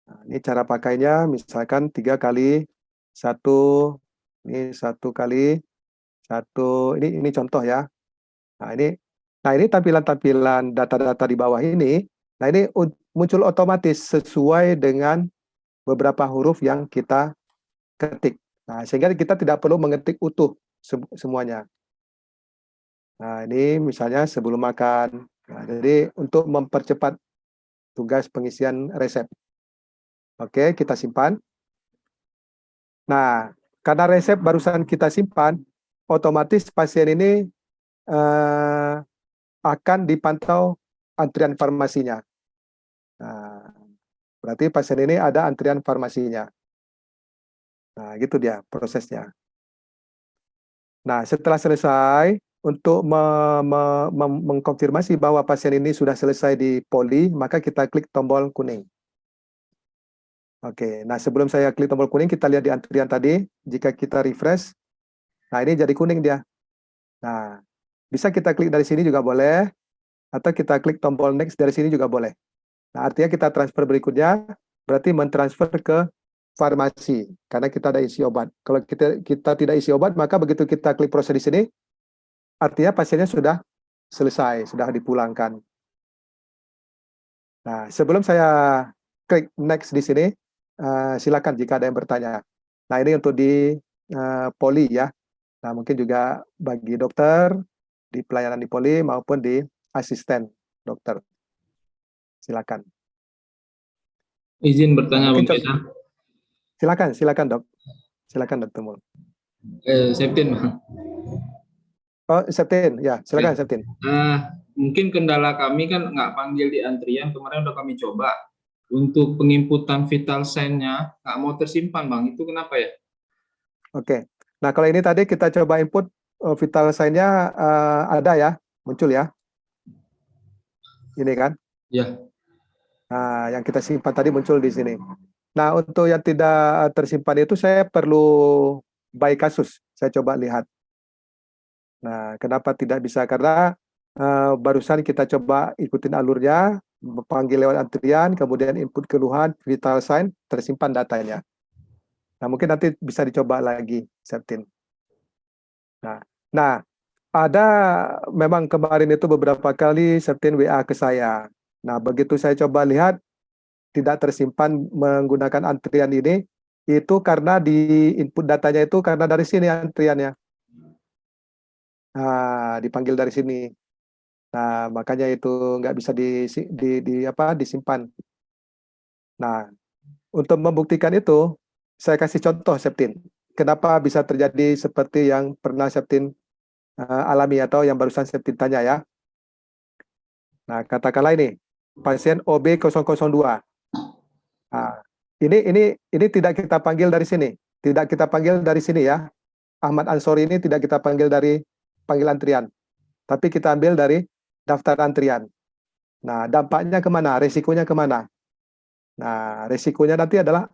Nah, ini cara pakainya, misalkan 3 kali 1, ini 1 kali 1, ini contoh ya. Nah, ini tampilan-tampilan data-data di bawah ini. Nah, ini muncul otomatis sesuai dengan beberapa huruf yang kita ketik. Nah, sehingga kita tidak perlu mengetik utuh semuanya. Nah, ini misalnya sebelum makan. Nah, jadi untuk mempercepat tugas pengisian resep. Oke, kita simpan. Nah, karena resep barusan kita simpan, otomatis pasien ini akan dipantau antrian farmasinya. Nah, berarti pasien ini ada antrian farmasinya. Nah, gitu dia prosesnya. Nah, setelah selesai, untuk mengkonfirmasi bahwa pasien ini sudah selesai di poli, maka kita klik tombol kuning. Oke, nah sebelum saya klik tombol kuning, kita lihat di antrian tadi, jika kita refresh, nah ini jadi kuning dia. Nah, bisa kita klik dari sini juga boleh, atau kita klik tombol next dari sini juga boleh. Nah, artinya kita transfer berikutnya, berarti mentransfer ke farmasi, karena kita ada isi obat. Kalau kita tidak isi obat, maka begitu kita klik proses di sini, artinya pasiennya sudah selesai, sudah dipulangkan. Nah, sebelum saya klik next di sini, silakan jika ada yang bertanya. Nah, ini untuk di poli ya. Nah, mungkin juga bagi dokter, di pelayanan di poli maupun di asisten dokter. Silakan. Izin bertanya, Mungkin Bang Faisal. silakan dok. Silakan dokter Mul. Septin, Bang. Oh, Septin, ya silakan Septin. Mungkin kendala kami kan nggak panggil di antrian, kemarin udah kami coba. Untuk penginputan vital sign-nya nggak mau tersimpan, Bang. Itu kenapa ya? Oke. Nah, kalau ini tadi kita coba input vital sign-nya ada ya, muncul ya. Ini kan. Ya. Nah, yang kita simpan tadi muncul di sini. Nah, untuk yang tidak tersimpan itu saya perlu by kasus. Saya coba lihat. Nah, kenapa tidak bisa? Karena barusan kita coba ikutin alurnya, panggil lewat antrian, kemudian input keluhan, vital sign, tersimpan datanya. Nah, mungkin nanti bisa dicoba lagi, Septin. Nah, ada memang kemarin itu beberapa kali Septin WA ke saya. Nah, begitu saya coba lihat, tidak tersimpan menggunakan antrian ini, itu karena di input datanya itu karena dari sini antriannya. Nah, dipanggil dari sini. Nah, makanya itu nggak bisa disimpan. Nah, untuk membuktikan itu, saya kasih contoh, Septin. Kenapa bisa terjadi seperti yang pernah Septin alami atau yang barusan Septin tanya ya. Nah, katakanlah ini, pasien OB002. Nah, ini tidak kita panggil dari sini. Tidak kita panggil dari sini ya. Ahmad Ansori ini tidak kita panggil dari panggil antrian. Tapi kita ambil dari daftar antrian. Nah, dampaknya kemana? Resikonya kemana? Nah, resikonya nanti adalah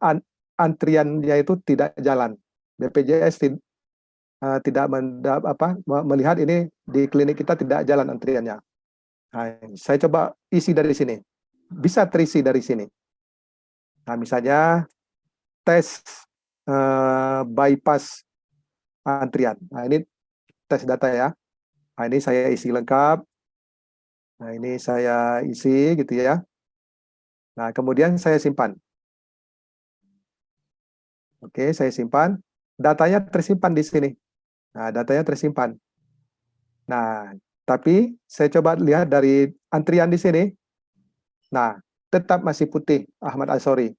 antriannya itu tidak jalan. BPJS tidak melihat ini di klinik kita tidak jalan antriannya. Nah, saya coba isi dari sini. Bisa terisi dari sini. Nah, misalnya tes bypass antrian. Nah, ini tes data ya. Nah, ini saya isi lengkap. Nah, ini saya isi gitu ya. Nah, kemudian saya simpan. Oke, saya simpan. Datanya tersimpan di sini. Nah, datanya tersimpan. Nah, tapi saya coba lihat dari antrian di sini. Nah, tetap masih putih Ahmad Ansori.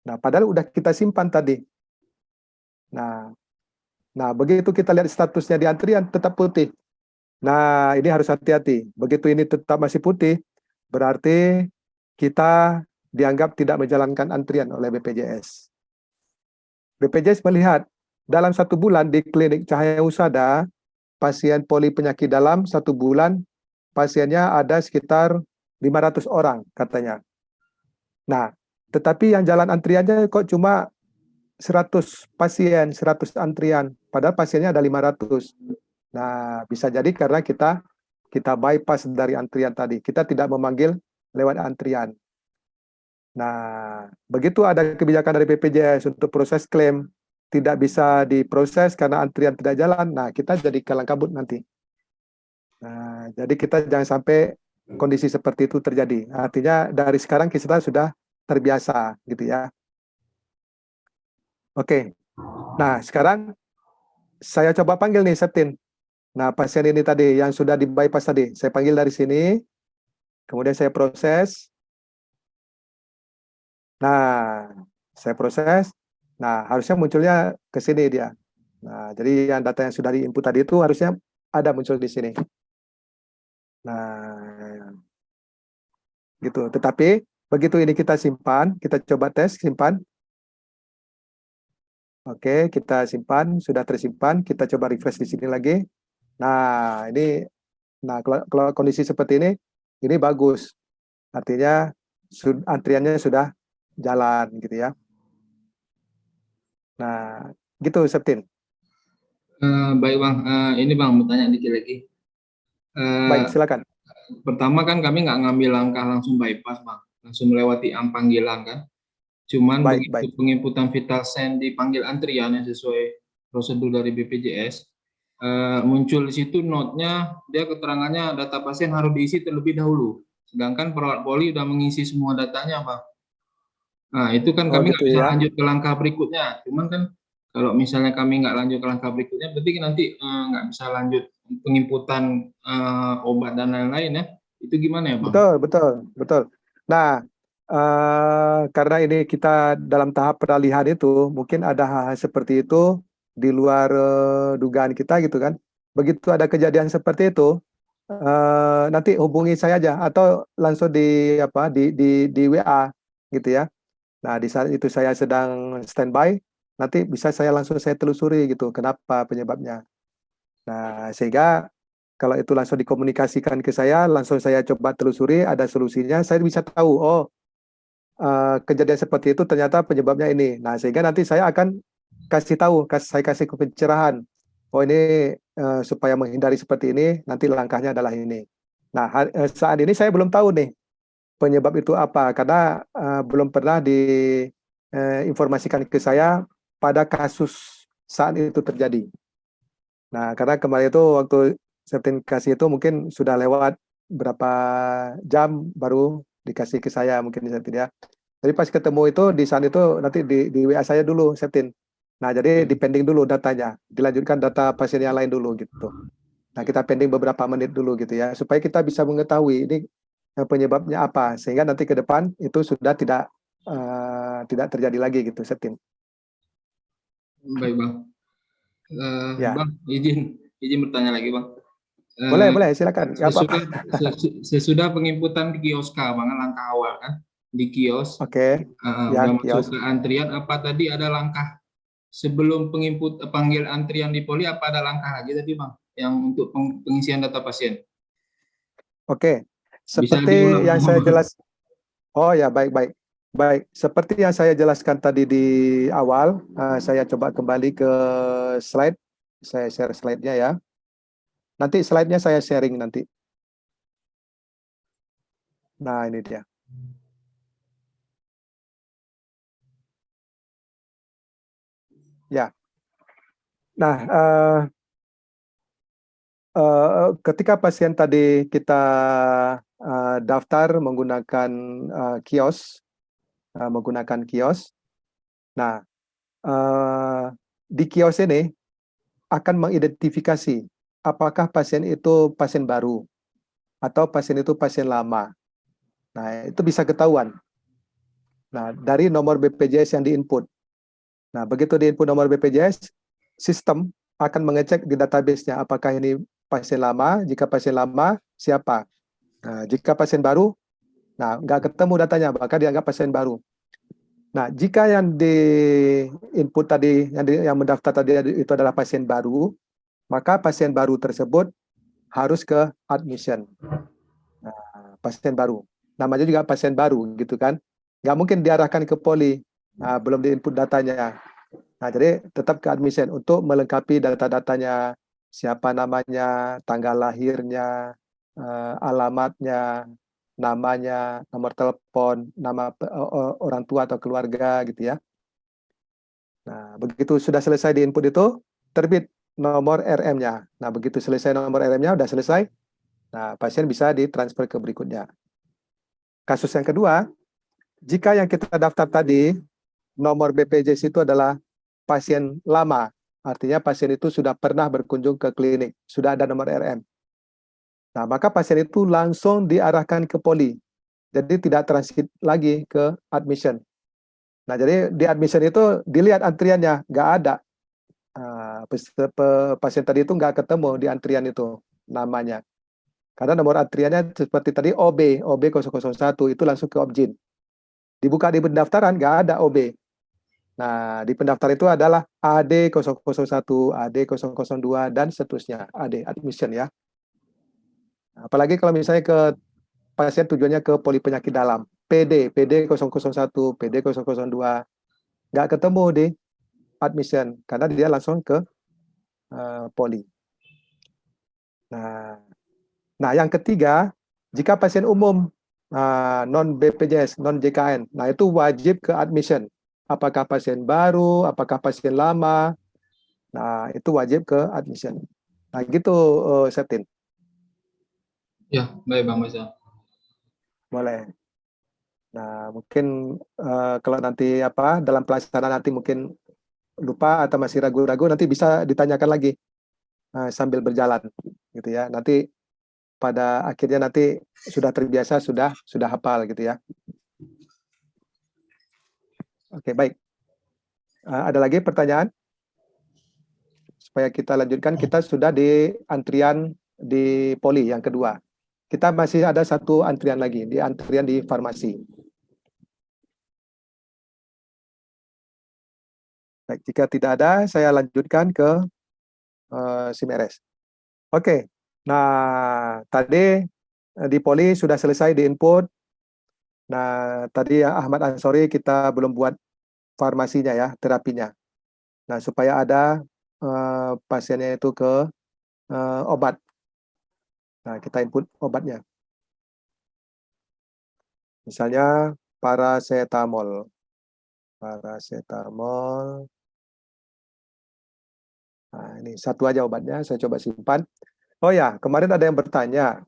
Nah, padahal udah kita simpan tadi. Nah, begitu kita lihat statusnya di antrian tetap putih. Nah, ini harus hati-hati. Begitu ini tetap masih putih, berarti kita dianggap tidak menjalankan antrian oleh BPJS. BPJS melihat dalam 1 bulan di klinik Cahaya Husada, pasien poli penyakit dalam 1 bulan, pasiennya ada sekitar 500 orang katanya. Nah, tetapi yang jalan antriannya kok cuma 100 pasien, 100 antrian, padahal pasiennya ada 500. Nah, bisa jadi karena kita bypass dari antrian tadi. Kita tidak memanggil lewat antrian. Nah, begitu ada kebijakan dari BPJS untuk proses klaim tidak bisa diproses karena antrian tidak jalan, nah kita jadi kalang kabut nanti. Nah, jadi kita jangan sampai kondisi seperti itu terjadi. Artinya dari sekarang kita sudah terbiasa gitu ya. Oke. Nah, sekarang saya coba panggil nih Septin. Nah, pasien ini tadi yang sudah di bypass tadi, saya panggil dari sini, kemudian saya proses. Nah, saya proses. Nah, harusnya munculnya ke sini dia. Nah, jadi yang data yang sudah di-input tadi itu harusnya ada muncul di sini. Nah, gitu. Tetapi begitu ini kita simpan, kita coba tes, simpan. Oke, kita simpan, sudah tersimpan. Kita coba refresh di sini lagi. Nah, kalau kondisi seperti ini bagus. Artinya antriannya sudah jalan gitu ya. Nah, gitu Septin. Baik Bang, ini Bang mau tanya dikit lagi. Eh, Baik, silakan. Pertama kan kami nggak ngambil langkah langsung bypass Bang, langsung melewati panggilan kan. Cuman Baik, begitu baik. penginputan vital sign dipanggil antrian yang sesuai prosedur dari BPJS, muncul di situ note-nya, dia keterangannya data pasien harus diisi terlebih dahulu. Sedangkan perawat poli sudah mengisi semua datanya Bang. Nah, itu kan Oh kami gitu nggak bisa ya. lanjut ke langkah berikutnya. Cuman kan kalau misalnya kami nggak lanjut ke langkah berikutnya, berarti kan nanti nggak bisa lanjut penginputan obat dan lain-lain ya. Itu gimana ya Bang? Betul, betul, betul. Nah, karena ini kita dalam tahap peralihan itu, mungkin ada hal-hal seperti itu di luar dugaan kita gitu kan. Begitu ada kejadian seperti itu, nanti hubungi saya aja atau langsung di WA gitu ya. Nah, di saat itu saya sedang standby, nanti bisa saya telusuri gitu, kenapa penyebabnya. Nah, sehingga kalau itu langsung dikomunikasikan ke saya, langsung saya coba telusuri, ada solusinya, saya bisa tahu, oh kejadian seperti itu ternyata penyebabnya ini. Nah, sehingga nanti saya akan kasih tahu, saya kasih pencerahan. Oh ini supaya menghindari seperti ini, nanti langkahnya adalah ini. Nah, saat ini saya belum tahu nih penyebab itu apa, karena belum pernah diinformasikan ke saya pada kasus saat itu terjadi. Nah, karena kemarin itu waktu Septin kasih itu mungkin sudah lewat berapa jam baru dikasih ke saya mungkin Septin ya. Jadi pas ketemu itu di saat itu nanti di WA saya dulu Septin. Nah, jadi dipending dulu datanya, dilanjutkan data pasien yang lain dulu gitu. Nah, kita pending beberapa menit dulu gitu ya, supaya kita bisa mengetahui ini penyebabnya apa, sehingga nanti ke depan itu sudah tidak terjadi lagi gitu Septin. Baik Bang. Ya, Bang, izin bertanya lagi Bang. boleh silakan, nggak apa-apa. Sesudah penginputan di kioska Bang, langkah awal kan di kios, Oke, ya udah masuk kios. ke antrian, apa tadi ada langkah sebelum panggil antrian di poli, apa ada langkah lagi tadi Bang yang untuk pengisian data pasien? Oke, Bisa seperti diulang yang Bang. saya jelas. Oh ya, baik. Baik, seperti yang saya jelaskan tadi di awal, saya coba kembali ke slide. Saya share slide-nya ya. Nanti slide-nya saya sharing nanti. Nah, ini dia. Ya. Nah, ketika pasien tadi kita daftar menggunakan kios, Nah, di kios ini akan mengidentifikasi apakah pasien itu pasien baru atau pasien itu pasien lama. Nah, itu bisa ketahuan. Nah, dari nomor BPJS yang diinput. Nah, begitu diinput nomor BPJS, sistem akan mengecek di database-nya apakah ini pasien lama, jika pasien lama, siapa. Nah, jika pasien baru, nah nggak ketemu datanya, maka dianggap pasien baru. Nah, jika yang di input tadi, yang mendaftar tadi itu adalah pasien baru, maka pasien baru tersebut harus ke admission. Nah, pasien baru. Namanya juga pasien baru, gitu kan. Nggak mungkin diarahkan ke poli, belum diinput datanya. Nah, jadi tetap ke admission untuk melengkapi data-datanya, siapa namanya, tanggal lahirnya, alamatnya, namanya, nomor telepon, nama orang tua atau keluarga gitu ya. Nah, begitu sudah selesai di input itu, terbit nomor RM-nya. Nah, begitu selesai nomor RM-nya, udah selesai, nah pasien bisa ditransfer ke berikutnya. Kasus yang kedua, jika yang kita daftar tadi, nomor BPJS itu adalah pasien lama, artinya pasien itu sudah pernah berkunjung ke klinik, sudah ada nomor RM. Nah, maka pasien itu langsung diarahkan ke poli, jadi tidak transit lagi ke admission. Nah, jadi di admission itu dilihat antriannya, nggak ada. Pasien tadi itu nggak ketemu di antrian itu namanya. Karena nomor antriannya seperti tadi OB 001 itu langsung ke Objin. Dibuka di pendaftaran nggak ada OB. Nah, di pendaftar itu adalah AD 001, AD 002 dan seterusnya. AD admission ya. Apalagi kalau misalnya ke pasien tujuannya ke poli penyakit dalam. PD 001, PD 002, nggak ketemu di admission karena dia langsung ke poli. Nah, yang ketiga, jika pasien umum non BPJS, non JKN, nah itu wajib ke admission. Apakah pasien baru, apakah pasien lama, nah itu wajib ke admission. Nah gitu, Septin. Ya, baik Bang Faisal. Boleh. Nah mungkin kalau nanti dalam pelaksanaan nanti mungkin lupa atau masih ragu-ragu, nanti bisa ditanyakan lagi sambil berjalan, gitu ya. Nanti pada akhirnya nanti sudah terbiasa, sudah hafal gitu ya. Oke, baik. Ada lagi pertanyaan? Supaya kita lanjutkan, kita sudah di antrian di poli yang kedua. Kita masih ada satu antrian lagi, di antrian di farmasi. Baik, jika tidak ada, saya lanjutkan ke SIMRS. Oke, nah tadi di poli sudah selesai di input. Nah, tadi Ahmad Ansori kita belum buat farmasinya ya, terapinya. Nah, supaya ada pasiennya itu ke obat. Nah, kita input obatnya. Misalnya paracetamol. Paracetamol. Nah, ini satu aja obatnya, saya coba simpan. Oh ya, kemarin ada yang bertanya,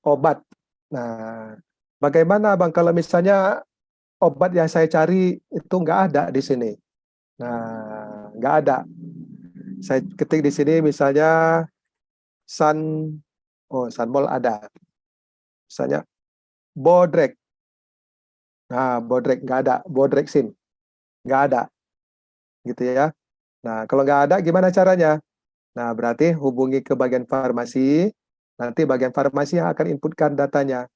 obat. Nah, bagaimana Bang kalau misalnya obat yang saya cari itu nggak ada di sini? Nah, nggak ada. Saya ketik di sini misalnya Sunmol ada. Misalnya Bodrek. Nah, Bodrek nggak ada. Bodreksin nggak ada. Gitu ya. Nah, kalau nggak ada gimana caranya? Nah, berarti hubungi ke bagian farmasi. Nanti bagian farmasi yang akan inputkan datanya.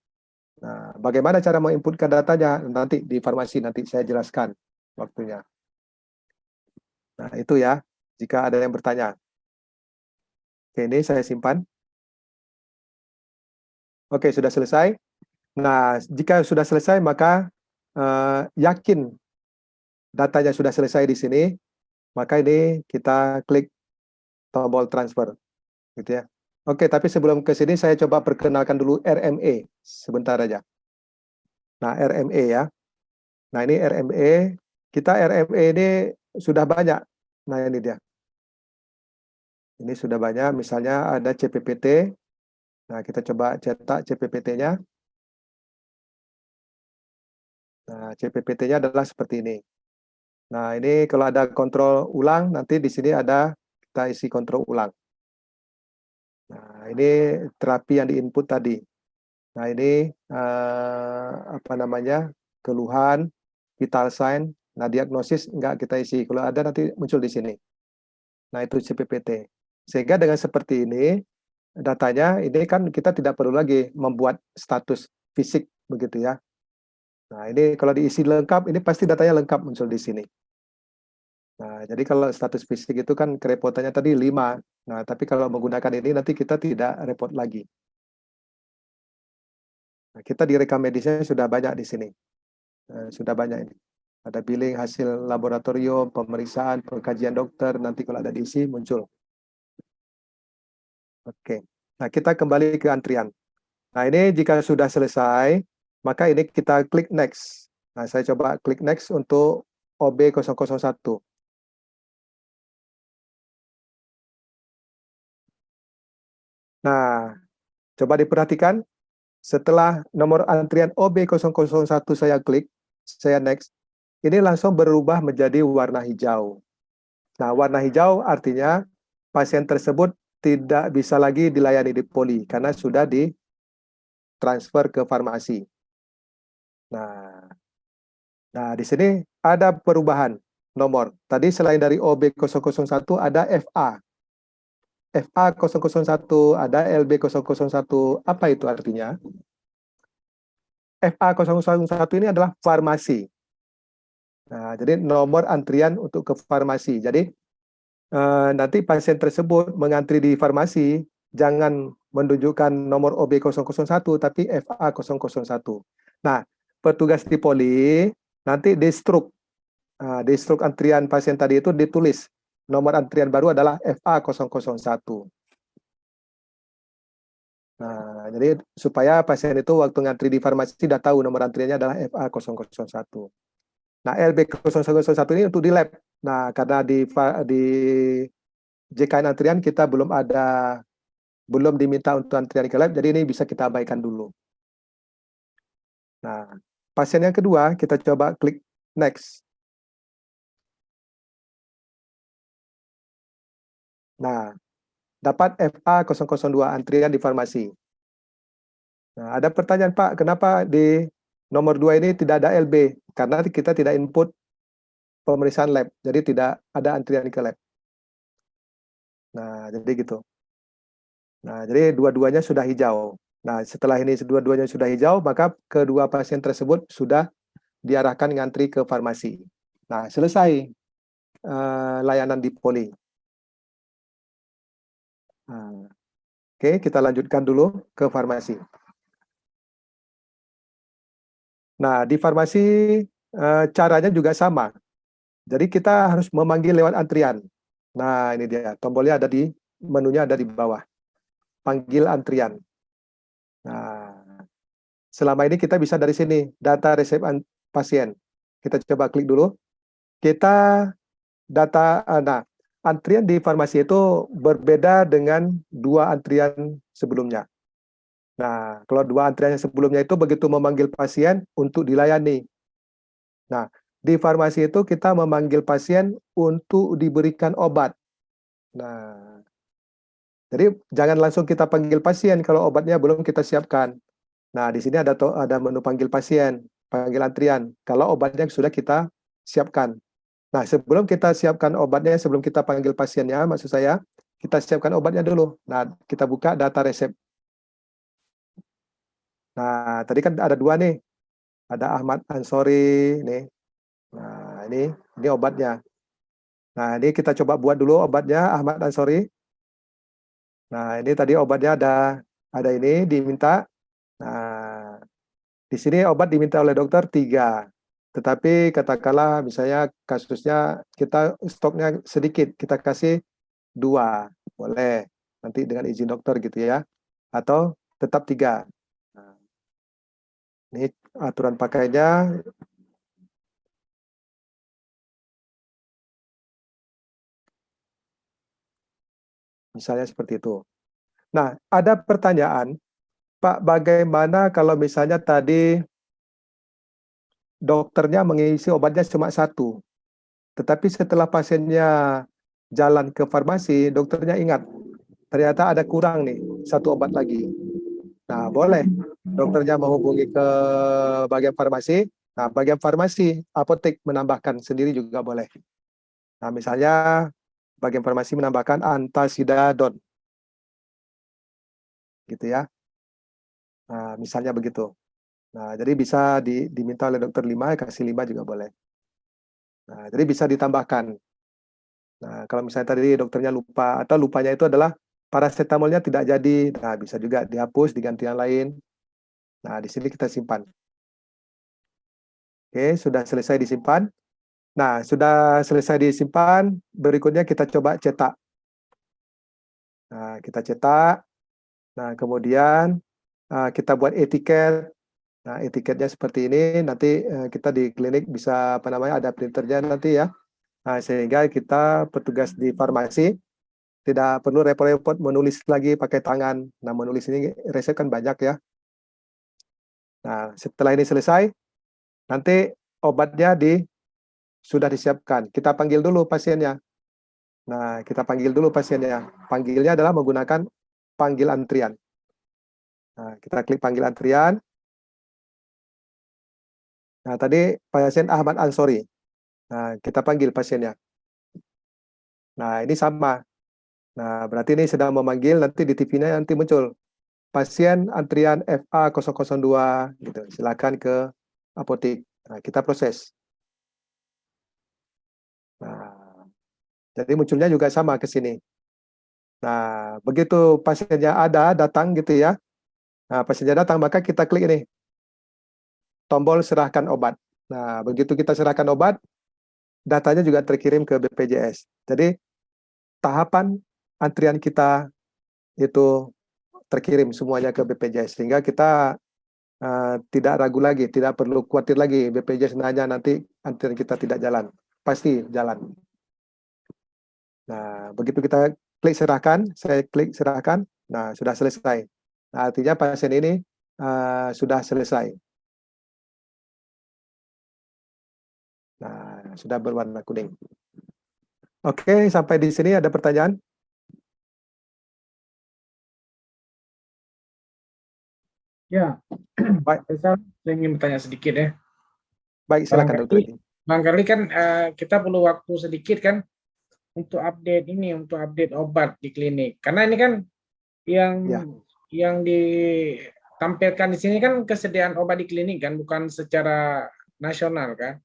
Nah, bagaimana cara menginputkan datanya? Nanti di farmasi nanti saya jelaskan waktunya. Nah, itu ya. Jika ada yang bertanya. Oke, ini saya simpan. Oke, sudah selesai. Nah, jika sudah selesai, maka yakin datanya sudah selesai di sini, maka ini kita klik tombol transfer, gitu ya. Oke, tapi sebelum ke sini saya coba perkenalkan dulu RME sebentar aja. Nah, RME ya. Nah, ini RME. Kita RME ini sudah banyak. Nah, ini dia. Ini sudah banyak. Misalnya ada CPPT. Nah, kita coba cetak CPPT-nya. Nah, CPPT-nya adalah seperti ini. Nah, ini kalau ada kontrol ulang, nanti di sini ada kita isi kontrol ulang. Nah, ini terapi yang diinput tadi. Nah, ini keluhan, vital sign. Nah, diagnosis enggak kita isi. Kalau ada nanti muncul di sini. Nah, itu CPPT. Sehingga dengan seperti ini, datanya ini kan kita tidak perlu lagi membuat status fisik begitu ya. Nah, ini kalau diisi lengkap, ini pasti datanya lengkap muncul di sini. Nah, jadi kalau status fisik itu kan kerepotannya tadi 5. Nah, tapi kalau menggunakan ini nanti kita tidak repot lagi. Nah, kita di rekam medisnya sudah banyak di sini. Sudah banyak ini. Ada billing, hasil laboratorium, pemeriksaan, pengkajian dokter, nanti kalau ada diisi muncul. Oke. Nah, kita kembali ke antrian. Nah, ini jika sudah selesai, maka ini kita klik next. Nah, saya coba klik next untuk OB001. Nah, coba diperhatikan, setelah nomor antrian OB001 saya klik, saya next, ini langsung berubah menjadi warna hijau. Nah, warna hijau artinya pasien tersebut tidak bisa lagi dilayani di poli, karena sudah ditransfer ke farmasi. Nah, di sini ada perubahan nomor. Tadi selain dari OB001 ada FA. FA001, ada LB001. Apa itu artinya? FA001 ini adalah farmasi. Nah, jadi nomor antrian untuk ke farmasi. Jadi nanti pasien tersebut mengantri di farmasi, jangan menunjukkan nomor OB001, tapi FA001. Nah, petugas di poli nanti di struk. Di struk antrian pasien tadi itu ditulis nomor antrian baru adalah FA001. Nah, jadi supaya pasien itu waktu ngantri di farmasi sudah tahu nomor antriannya adalah FA001. Nah, LB001 ini untuk di lab. Nah, karena di JKN antrian kita belum diminta untuk antrian ke lab, jadi ini bisa kita abaikan dulu. Nah, pasien yang kedua kita coba klik next. Nah, dapat FA002 antrian di farmasi. Nah, ada pertanyaan, Pak, kenapa di nomor 2 ini tidak ada LB? Karena kita tidak input pemeriksaan lab, jadi tidak ada antrian ke lab. Nah, jadi gitu. Nah, jadi dua-duanya sudah hijau. Nah, setelah ini dua-duanya sudah hijau, maka kedua pasien tersebut sudah diarahkan ngantri ke farmasi. Nah, selesai layanan di poli. Nah, oke, kita lanjutkan dulu ke farmasi. Nah, di farmasi caranya juga sama. Jadi kita harus memanggil lewat antrian. Nah, ini dia, tombolnya ada di menunya ada di bawah. Panggil antrian. Nah, selama ini kita bisa dari sini, data resep pasien. Kita coba klik dulu. Kita nah, antrian di farmasi itu berbeda dengan dua antrian sebelumnya. Nah, kalau dua antrian sebelumnya itu begitu memanggil pasien untuk dilayani. Nah, di farmasi itu kita memanggil pasien untuk diberikan obat. Nah, jadi jangan langsung kita panggil pasien kalau obatnya belum kita siapkan. Nah, di sini ada menu panggil pasien, panggil antrian. Kalau obatnya sudah kita siapkan. Nah, sebelum kita siapkan obatnya, sebelum kita panggil pasiennya, maksud saya, kita siapkan obatnya dulu. Nah, kita buka data resep. Nah, tadi kan ada dua nih. Ada Ahmad Ansori, nih. Nah, ini obatnya. Nah, ini kita coba buat dulu obatnya, Ahmad Ansori. Nah, ini tadi obatnya ada ini, diminta. Nah, di sini obat diminta oleh dokter 3. Tetapi katakanlah misalnya kasusnya kita stoknya sedikit, kita kasih 2. Boleh, nanti dengan izin dokter gitu ya. Atau tetap 3. Nah, ini aturan pakainya. Misalnya seperti itu. Nah, ada pertanyaan, Pak, bagaimana kalau misalnya tadi dokternya mengisi obatnya cuma 1, tetapi setelah pasiennya jalan ke farmasi, dokternya ingat, ternyata ada kurang nih, 1 obat lagi. Nah, boleh dokternya menghubungi ke bagian farmasi. Nah, bagian farmasi, apotek menambahkan sendiri juga boleh. Nah, misalnya bagian farmasi menambahkan antasidadon. Gitu ya. Nah, misalnya begitu. Nah, jadi bisa diminta oleh dokter 5, kasih 5 juga boleh. Nah, jadi bisa ditambahkan. Nah, kalau misalnya tadi dokternya lupa, atau lupanya itu adalah paracetamolnya tidak jadi, nah bisa juga dihapus, diganti yang lain. Nah, di sini kita simpan. Oke, sudah selesai disimpan. Nah, sudah selesai disimpan, berikutnya kita coba cetak. Nah, kita cetak. Nah, kemudian kita buat etiket. Nah, etiketnya seperti ini, nanti kita di klinik bisa ada printernya nanti ya. Nah, sehingga kita petugas di farmasi tidak perlu repot-repot menulis lagi pakai tangan. Nah, menulis ini resep kan banyak ya. Nah, setelah ini selesai, nanti obatnya sudah disiapkan. Kita panggil dulu pasiennya. Nah, kita panggil dulu pasiennya. Panggilnya adalah menggunakan panggil antrian. Nah, kita klik panggil antrian. Nah, tadi pasien Ahmad Ansori. Nah, kita panggil pasiennya. Nah, ini sama. Nah, berarti ini sedang memanggil, nanti di TV-nya nanti muncul. Pasien antrian FA002, gitu. Silakan ke apotek. Nah, kita proses. Nah, jadi munculnya juga sama ke sini. Nah, begitu pasiennya datang gitu ya. Nah, pasiennya datang, maka kita klik ini. tombol serahkan obat. Nah, begitu kita serahkan obat, datanya juga terkirim ke BPJS. Jadi tahapan antrian kita itu terkirim semuanya ke BPJS, sehingga kita tidak ragu lagi, tidak perlu khawatir lagi BPJS nanya nanti antrian kita tidak jalan, pasti jalan. Nah, begitu kita klik serahkan, saya klik serahkan, nah sudah selesai. Nah, artinya pasien ini sudah selesai. Nah, sudah berwarna kuning. Oke, sampai di sini ada pertanyaan? Ya, Baik. Saya ingin bertanya sedikit ya. Baik, silakan Dokter Edi. Barangkali kan kita perlu waktu sedikit kan untuk update obat di klinik. Karena ini kan yang ditampilkan di sini kan kesediaan obat di klinik kan, bukan secara nasional kan.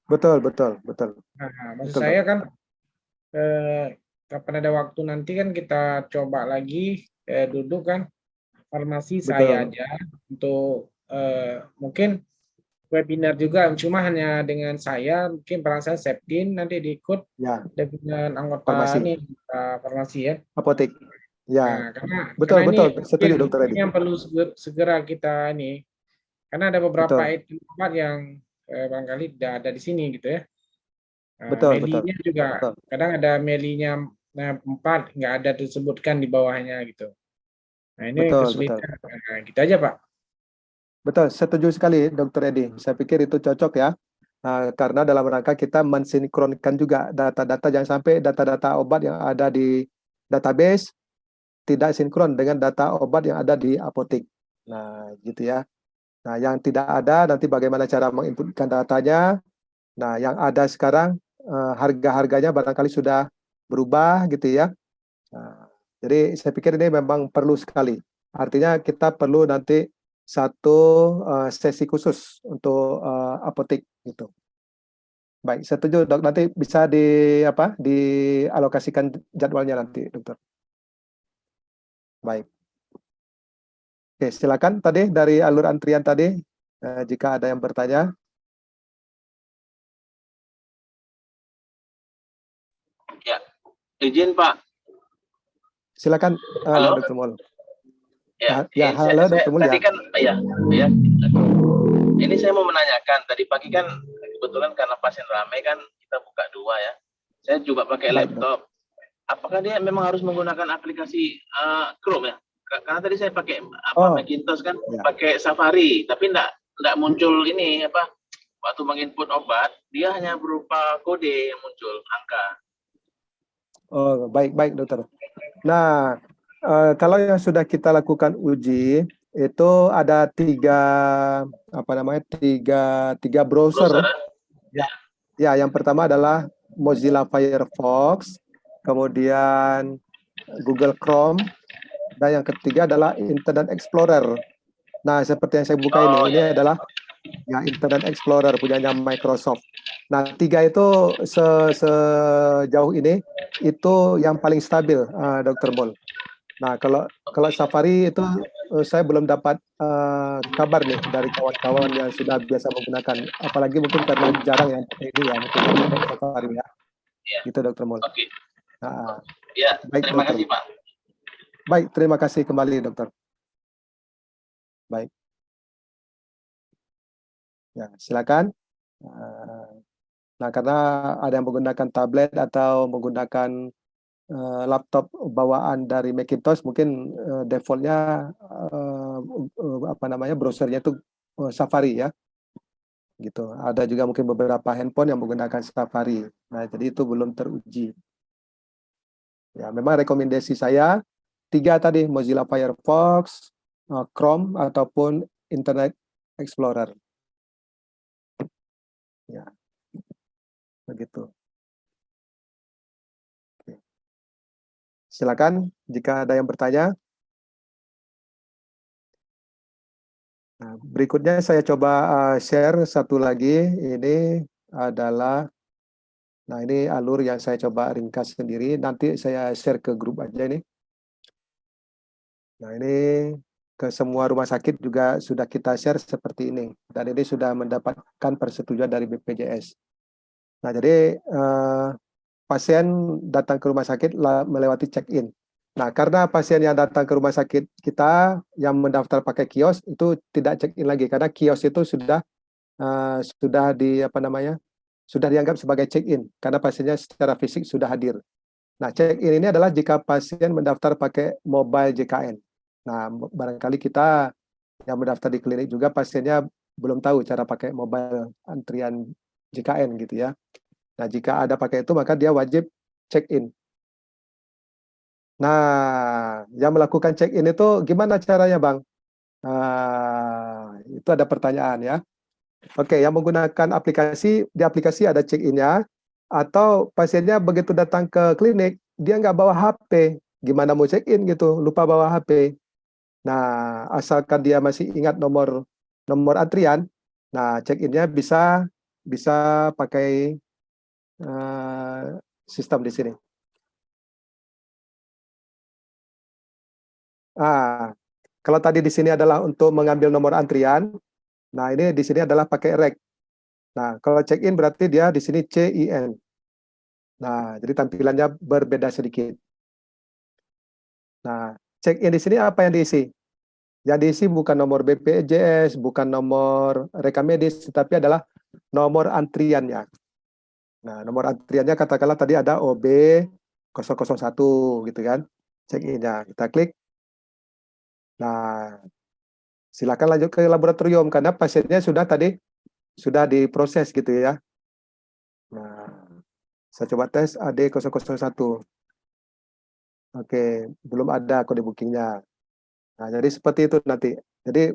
Betul. Nah, maksud saya kan kapan ada waktu nanti kan kita coba lagi duduk kan farmasi saya aja untuk mungkin webinar juga, cuma hanya dengan saya, mungkin barang saya Septin nanti diikut dengan anggota farmasi ya, apotek. Ya, karena ini setuju Dokter Edi. Yang perlu segera kita ini, karena ada beberapa item obat yang barangkali tidak ada di sini gitu ya. Melinya juga kadang ada melinya 4 nggak ada disebutkan di bawahnya gitu. Nah ini kesulitan. Nah, gitu aja Pak. Betul, setuju sekali Dokter Edi. Saya pikir itu cocok ya. Karena dalam rangka kita mensinkronkan juga data-data, jangan sampai data-data obat yang ada di database tidak sinkron dengan data obat yang ada di apotek. Nah, gitu ya. Nah, yang tidak ada nanti bagaimana cara menginputkan datanya. Nah, yang ada sekarang harga-harganya barangkali sudah berubah gitu ya. Nah, jadi saya pikir ini memang perlu sekali. Artinya kita perlu nanti satu sesi khusus untuk apotek gitu. Baik, setuju Dok. Nanti bisa dialokasikan jadwalnya nanti, Dokter. Baik. Oke, silakan tadi dari alur antrian tadi jika ada yang bertanya. Ya, izin Pak. Silakan Dr. Mol. Halo Dr. Mul. Tadi kan ya. Ini saya mau menanyakan, tadi pagi kan kebetulan karena pasien ramai kan kita buka 2 ya. Saya coba pakai laptop. Apakah dia memang harus menggunakan aplikasi Chrome ya? Karena tadi saya pakai Macintosh kan, pakai Safari, tapi enggak muncul ini waktu menginput obat, dia hanya berupa kode yang muncul, angka. Oh, baik Dokter. Nah, kalau yang sudah kita lakukan uji itu ada 3 browser. Ya, yang pertama adalah Mozilla Firefox, kemudian Google Chrome, dan yang ketiga adalah Internet Explorer. Nah, seperti yang saya buka ini adalah Internet Explorer punyanya Microsoft. Nah, 3 itu sejauh ini itu yang paling stabil, Dr. Mol. Nah, kalau Safari itu saya belum dapat kabar nih dari kawan-kawan yang sudah biasa menggunakan, apalagi mungkin karena jarang yang pakai ini ya, mungkin Safari ya. Gitu Dr. Mol. Oke. Nah, ya, baik, terima Dokter. kasih Pak. Baik, terima kasih kembali Dokter. Baik. Ya, silakan. Nah, karena ada yang menggunakan tablet atau menggunakan laptop bawaan dari Macintosh, mungkin defaultnya browsernya itu Safari ya, gitu. Ada juga mungkin beberapa handphone yang menggunakan Safari. Nah, jadi itu belum teruji. Ya, memang rekomendasi saya 3 tadi, Mozilla Firefox, Chrome ataupun Internet Explorer. Ya, begitu. Oke. Silakan jika ada yang bertanya. Nah, berikutnya saya coba share satu lagi. Ini adalah, nah ini alur yang saya coba ringkas sendiri. Nanti saya share ke grup aja ini. Nah ini ke semua rumah sakit juga sudah kita share seperti ini. Dan ini sudah mendapatkan persetujuan dari BPJS. Nah, jadi pasien datang ke rumah sakit melewati check-in. Nah, karena pasien yang datang ke rumah sakit kita yang mendaftar pakai kios itu tidak check-in lagi karena kios itu sudah sudah dianggap sebagai check-in karena pasiennya secara fisik sudah hadir. Nah, check-in ini adalah jika pasien mendaftar pakai mobile JKN. Nah, barangkali kita yang mendaftar di klinik juga pasiennya belum tahu cara pakai mobile antrian JKN gitu ya. Nah, jika ada pakai itu maka dia wajib check-in. Nah, yang melakukan check-in itu gimana caranya, Bang? Itu ada pertanyaan ya. Oke, yang menggunakan aplikasi, di aplikasi ada check-in-nya, atau pasiennya begitu datang ke klinik, dia nggak bawa HP. Gimana mau check-in gitu, lupa bawa HP. Nah, asalkan dia masih ingat nomor antrian, nah check-in-nya bisa pakai sistem di sini. Kalau tadi di sini adalah untuk mengambil nomor antrian, nah ini di sini adalah pakai rek. Nah, kalau check-in berarti dia di sini CIN. Nah, jadi tampilannya berbeda sedikit. Nah, check-in di sini apa yang diisi? Yang diisi bukan nomor BPJS, bukan nomor rekam medis, tetapi adalah nomor antriannya. Nah, nomor antriannya katakanlah tadi ada OB 001 gitu kan. Check-in-nya. Kita klik. Nah, silakan lanjut ke laboratorium karena pasiennya sudah diproses gitu ya. Nah, saya coba tes AD001. Oke, belum ada kode bookingnya. Nah, jadi seperti itu nanti. Jadi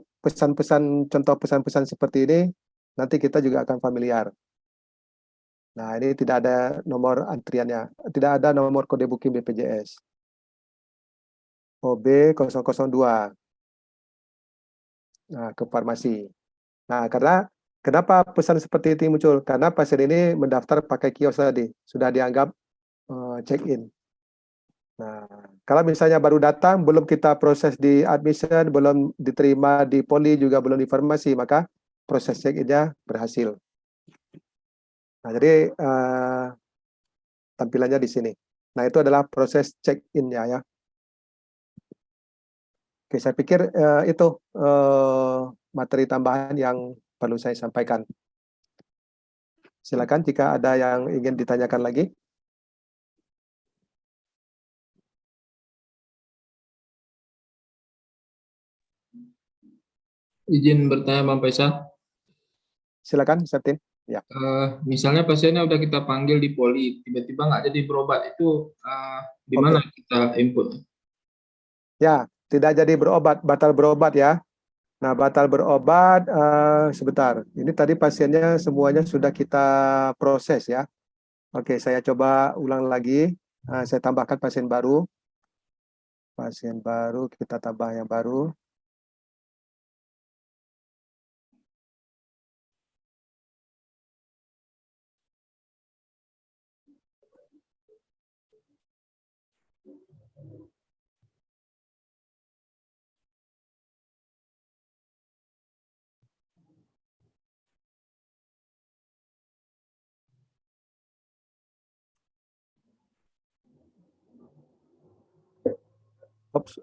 contoh pesan-pesan seperti ini nanti kita juga akan familiar. Nah, ini tidak ada nomor antriannya, tidak ada nomor kode booking BPJS. OB 002. Nah, ke farmasi. Nah, kenapa pesan seperti itu muncul? Karena pasien ini mendaftar pakai kios tadi, sudah dianggap check-in. Nah, kalau misalnya baru datang, belum kita proses di admission, belum diterima di poli, juga belum di farmasi, maka proses check-in-nya berhasil. Nah, jadi tampilannya di sini. Nah, itu adalah proses check-in-nya ya. Oke, saya pikir itu materi tambahan yang perlu saya sampaikan. Silakan jika ada yang ingin ditanyakan lagi. Izin bertanya Bang Faisal. Silakan, Septin. Ya. Misalnya pasiennya udah kita panggil di poli, tiba-tiba nggak jadi berobat, itu di mana kita input? Ya, tidak jadi berobat, batal berobat ya. Nah, batal berobat, sebentar. Ini tadi pasiennya semuanya sudah kita proses ya. Oke, saya coba ulang lagi. Saya tambahkan pasien baru. Pasien baru, kita tambah yang baru.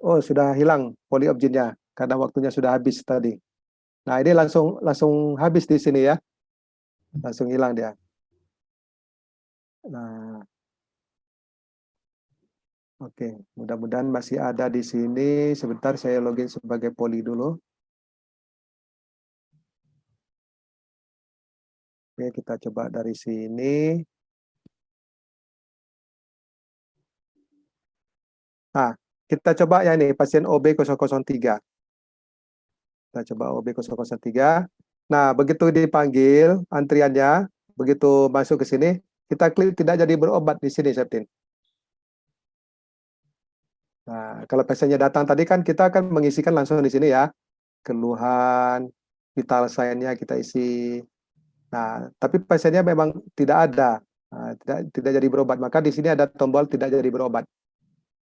Oh, sudah hilang poliopginnya karena waktunya sudah habis tadi. Nah, ini langsung habis di sini ya. Langsung hilang dia. Nah, oke, mudah-mudahan masih ada di sini. Sebentar saya login sebagai poli dulu. Oke, kita coba dari sini. Nah, kita coba ya ini pasien OB 003. Kita coba OB 003. Nah, begitu dipanggil antriannya, begitu masuk ke sini, kita klik tidak jadi berobat di sini, Septin. Nah, kalau pasiennya datang tadi kan kita akan mengisikan langsung di sini ya. Keluhan, vital sign-nya kita isi. Nah, tapi pasiennya memang tidak ada. Nah, tidak jadi berobat, maka di sini ada tombol tidak jadi berobat.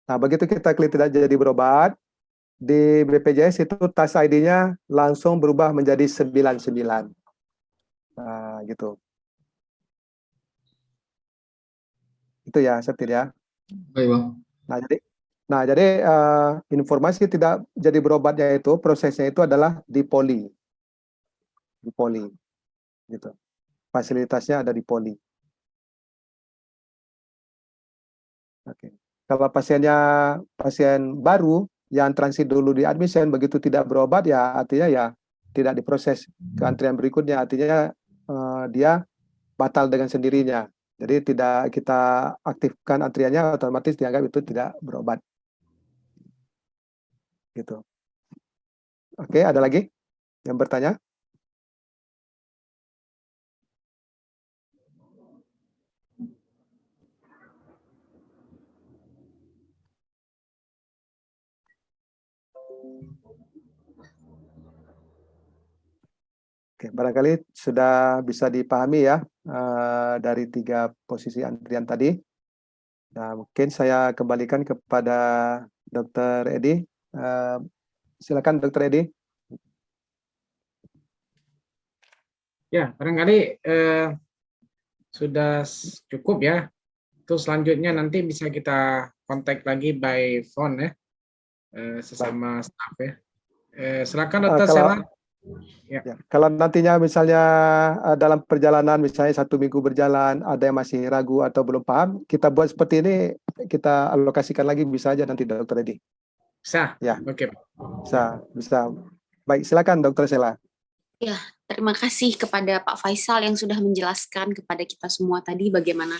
Nah, begitu kita klik tidak jadi berobat, di BPJS itu tas ID-nya langsung berubah menjadi 99. Nah, gitu. Itu ya, Setir ya. Baik, Bang. Nah, jadi informasi tidak jadi berobatnya itu prosesnya itu adalah di poli, gitu. Fasilitasnya ada di poli. Oke. Kalau pasien baru yang transit dulu di admission begitu tidak berobat ya artinya ya tidak diproses ke antrian berikutnya, artinya dia batal dengan sendirinya. Jadi tidak kita aktifkan antriannya, otomatis dianggap itu tidak berobat. Gitu. Oke, ada lagi yang bertanya? Oke, barangkali sudah bisa dipahami ya dari 3 posisi antrian tadi. Nah, mungkin saya kembalikan kepada Dr. Edi. Silakan Dr. Edi. Ya, barangkali sudah cukup ya. Itu selanjutnya nanti bisa kita kontak lagi by phone ya, sesama staff ya. Silakan Dr. Sela. Ya, kalau nantinya misalnya dalam perjalanan misalnya 1 minggu berjalan ada yang masih ragu atau belum paham, kita buat seperti ini, kita alokasikan lagi bisa aja nanti Dr. Edi. Bisa. Ya. Oke. Bisa. Baik, silakan Dr. Sela. Ya, terima kasih kepada Pak Faisal yang sudah menjelaskan kepada kita semua tadi bagaimana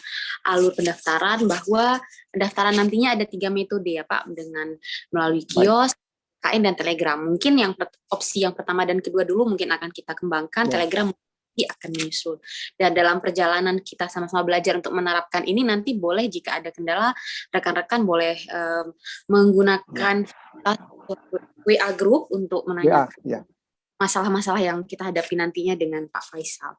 alur pendaftaran, bahwa pendaftaran nantinya ada 3 metode ya Pak, dengan melalui kios, KN, dan Telegram. Mungkin yang opsi yang pertama dan kedua dulu mungkin akan kita kembangkan, Telegram akan menyusul. Dan dalam perjalanan kita sama-sama belajar untuk menerapkan ini, nanti boleh jika ada kendala, rekan-rekan boleh menggunakan WA Group untuk menanyakan masalah-masalah yang kita hadapi nantinya dengan Pak Faisal.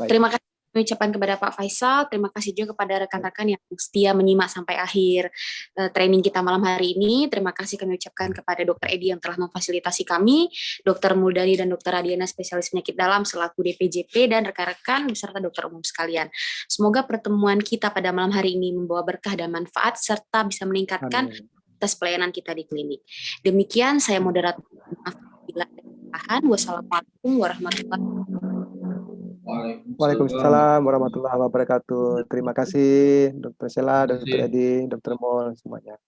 Terima kasih kami ucapkan kepada Pak Faisal, terima kasih juga kepada rekan-rekan yang setia menyimak sampai akhir training kita malam hari ini. Terima kasih kami ucapkan kepada Dr. Edi yang telah memfasilitasi kami, Dr. Muldani dan Dr. Radiana spesialis penyakit dalam selaku DPJP, dan rekan-rekan beserta dokter umum sekalian. Semoga pertemuan kita pada malam hari ini membawa berkah dan manfaat serta bisa meningkatkan tes pelayanan kita di klinik. Demikian saya moderator. Wassalamualaikum warahmatullahi wabarakatuh. Waalaikumsalam warahmatullahi wabarakatuh. Terima kasih Dr. Sela, Dr. Edi, Dr. Mol semuanya.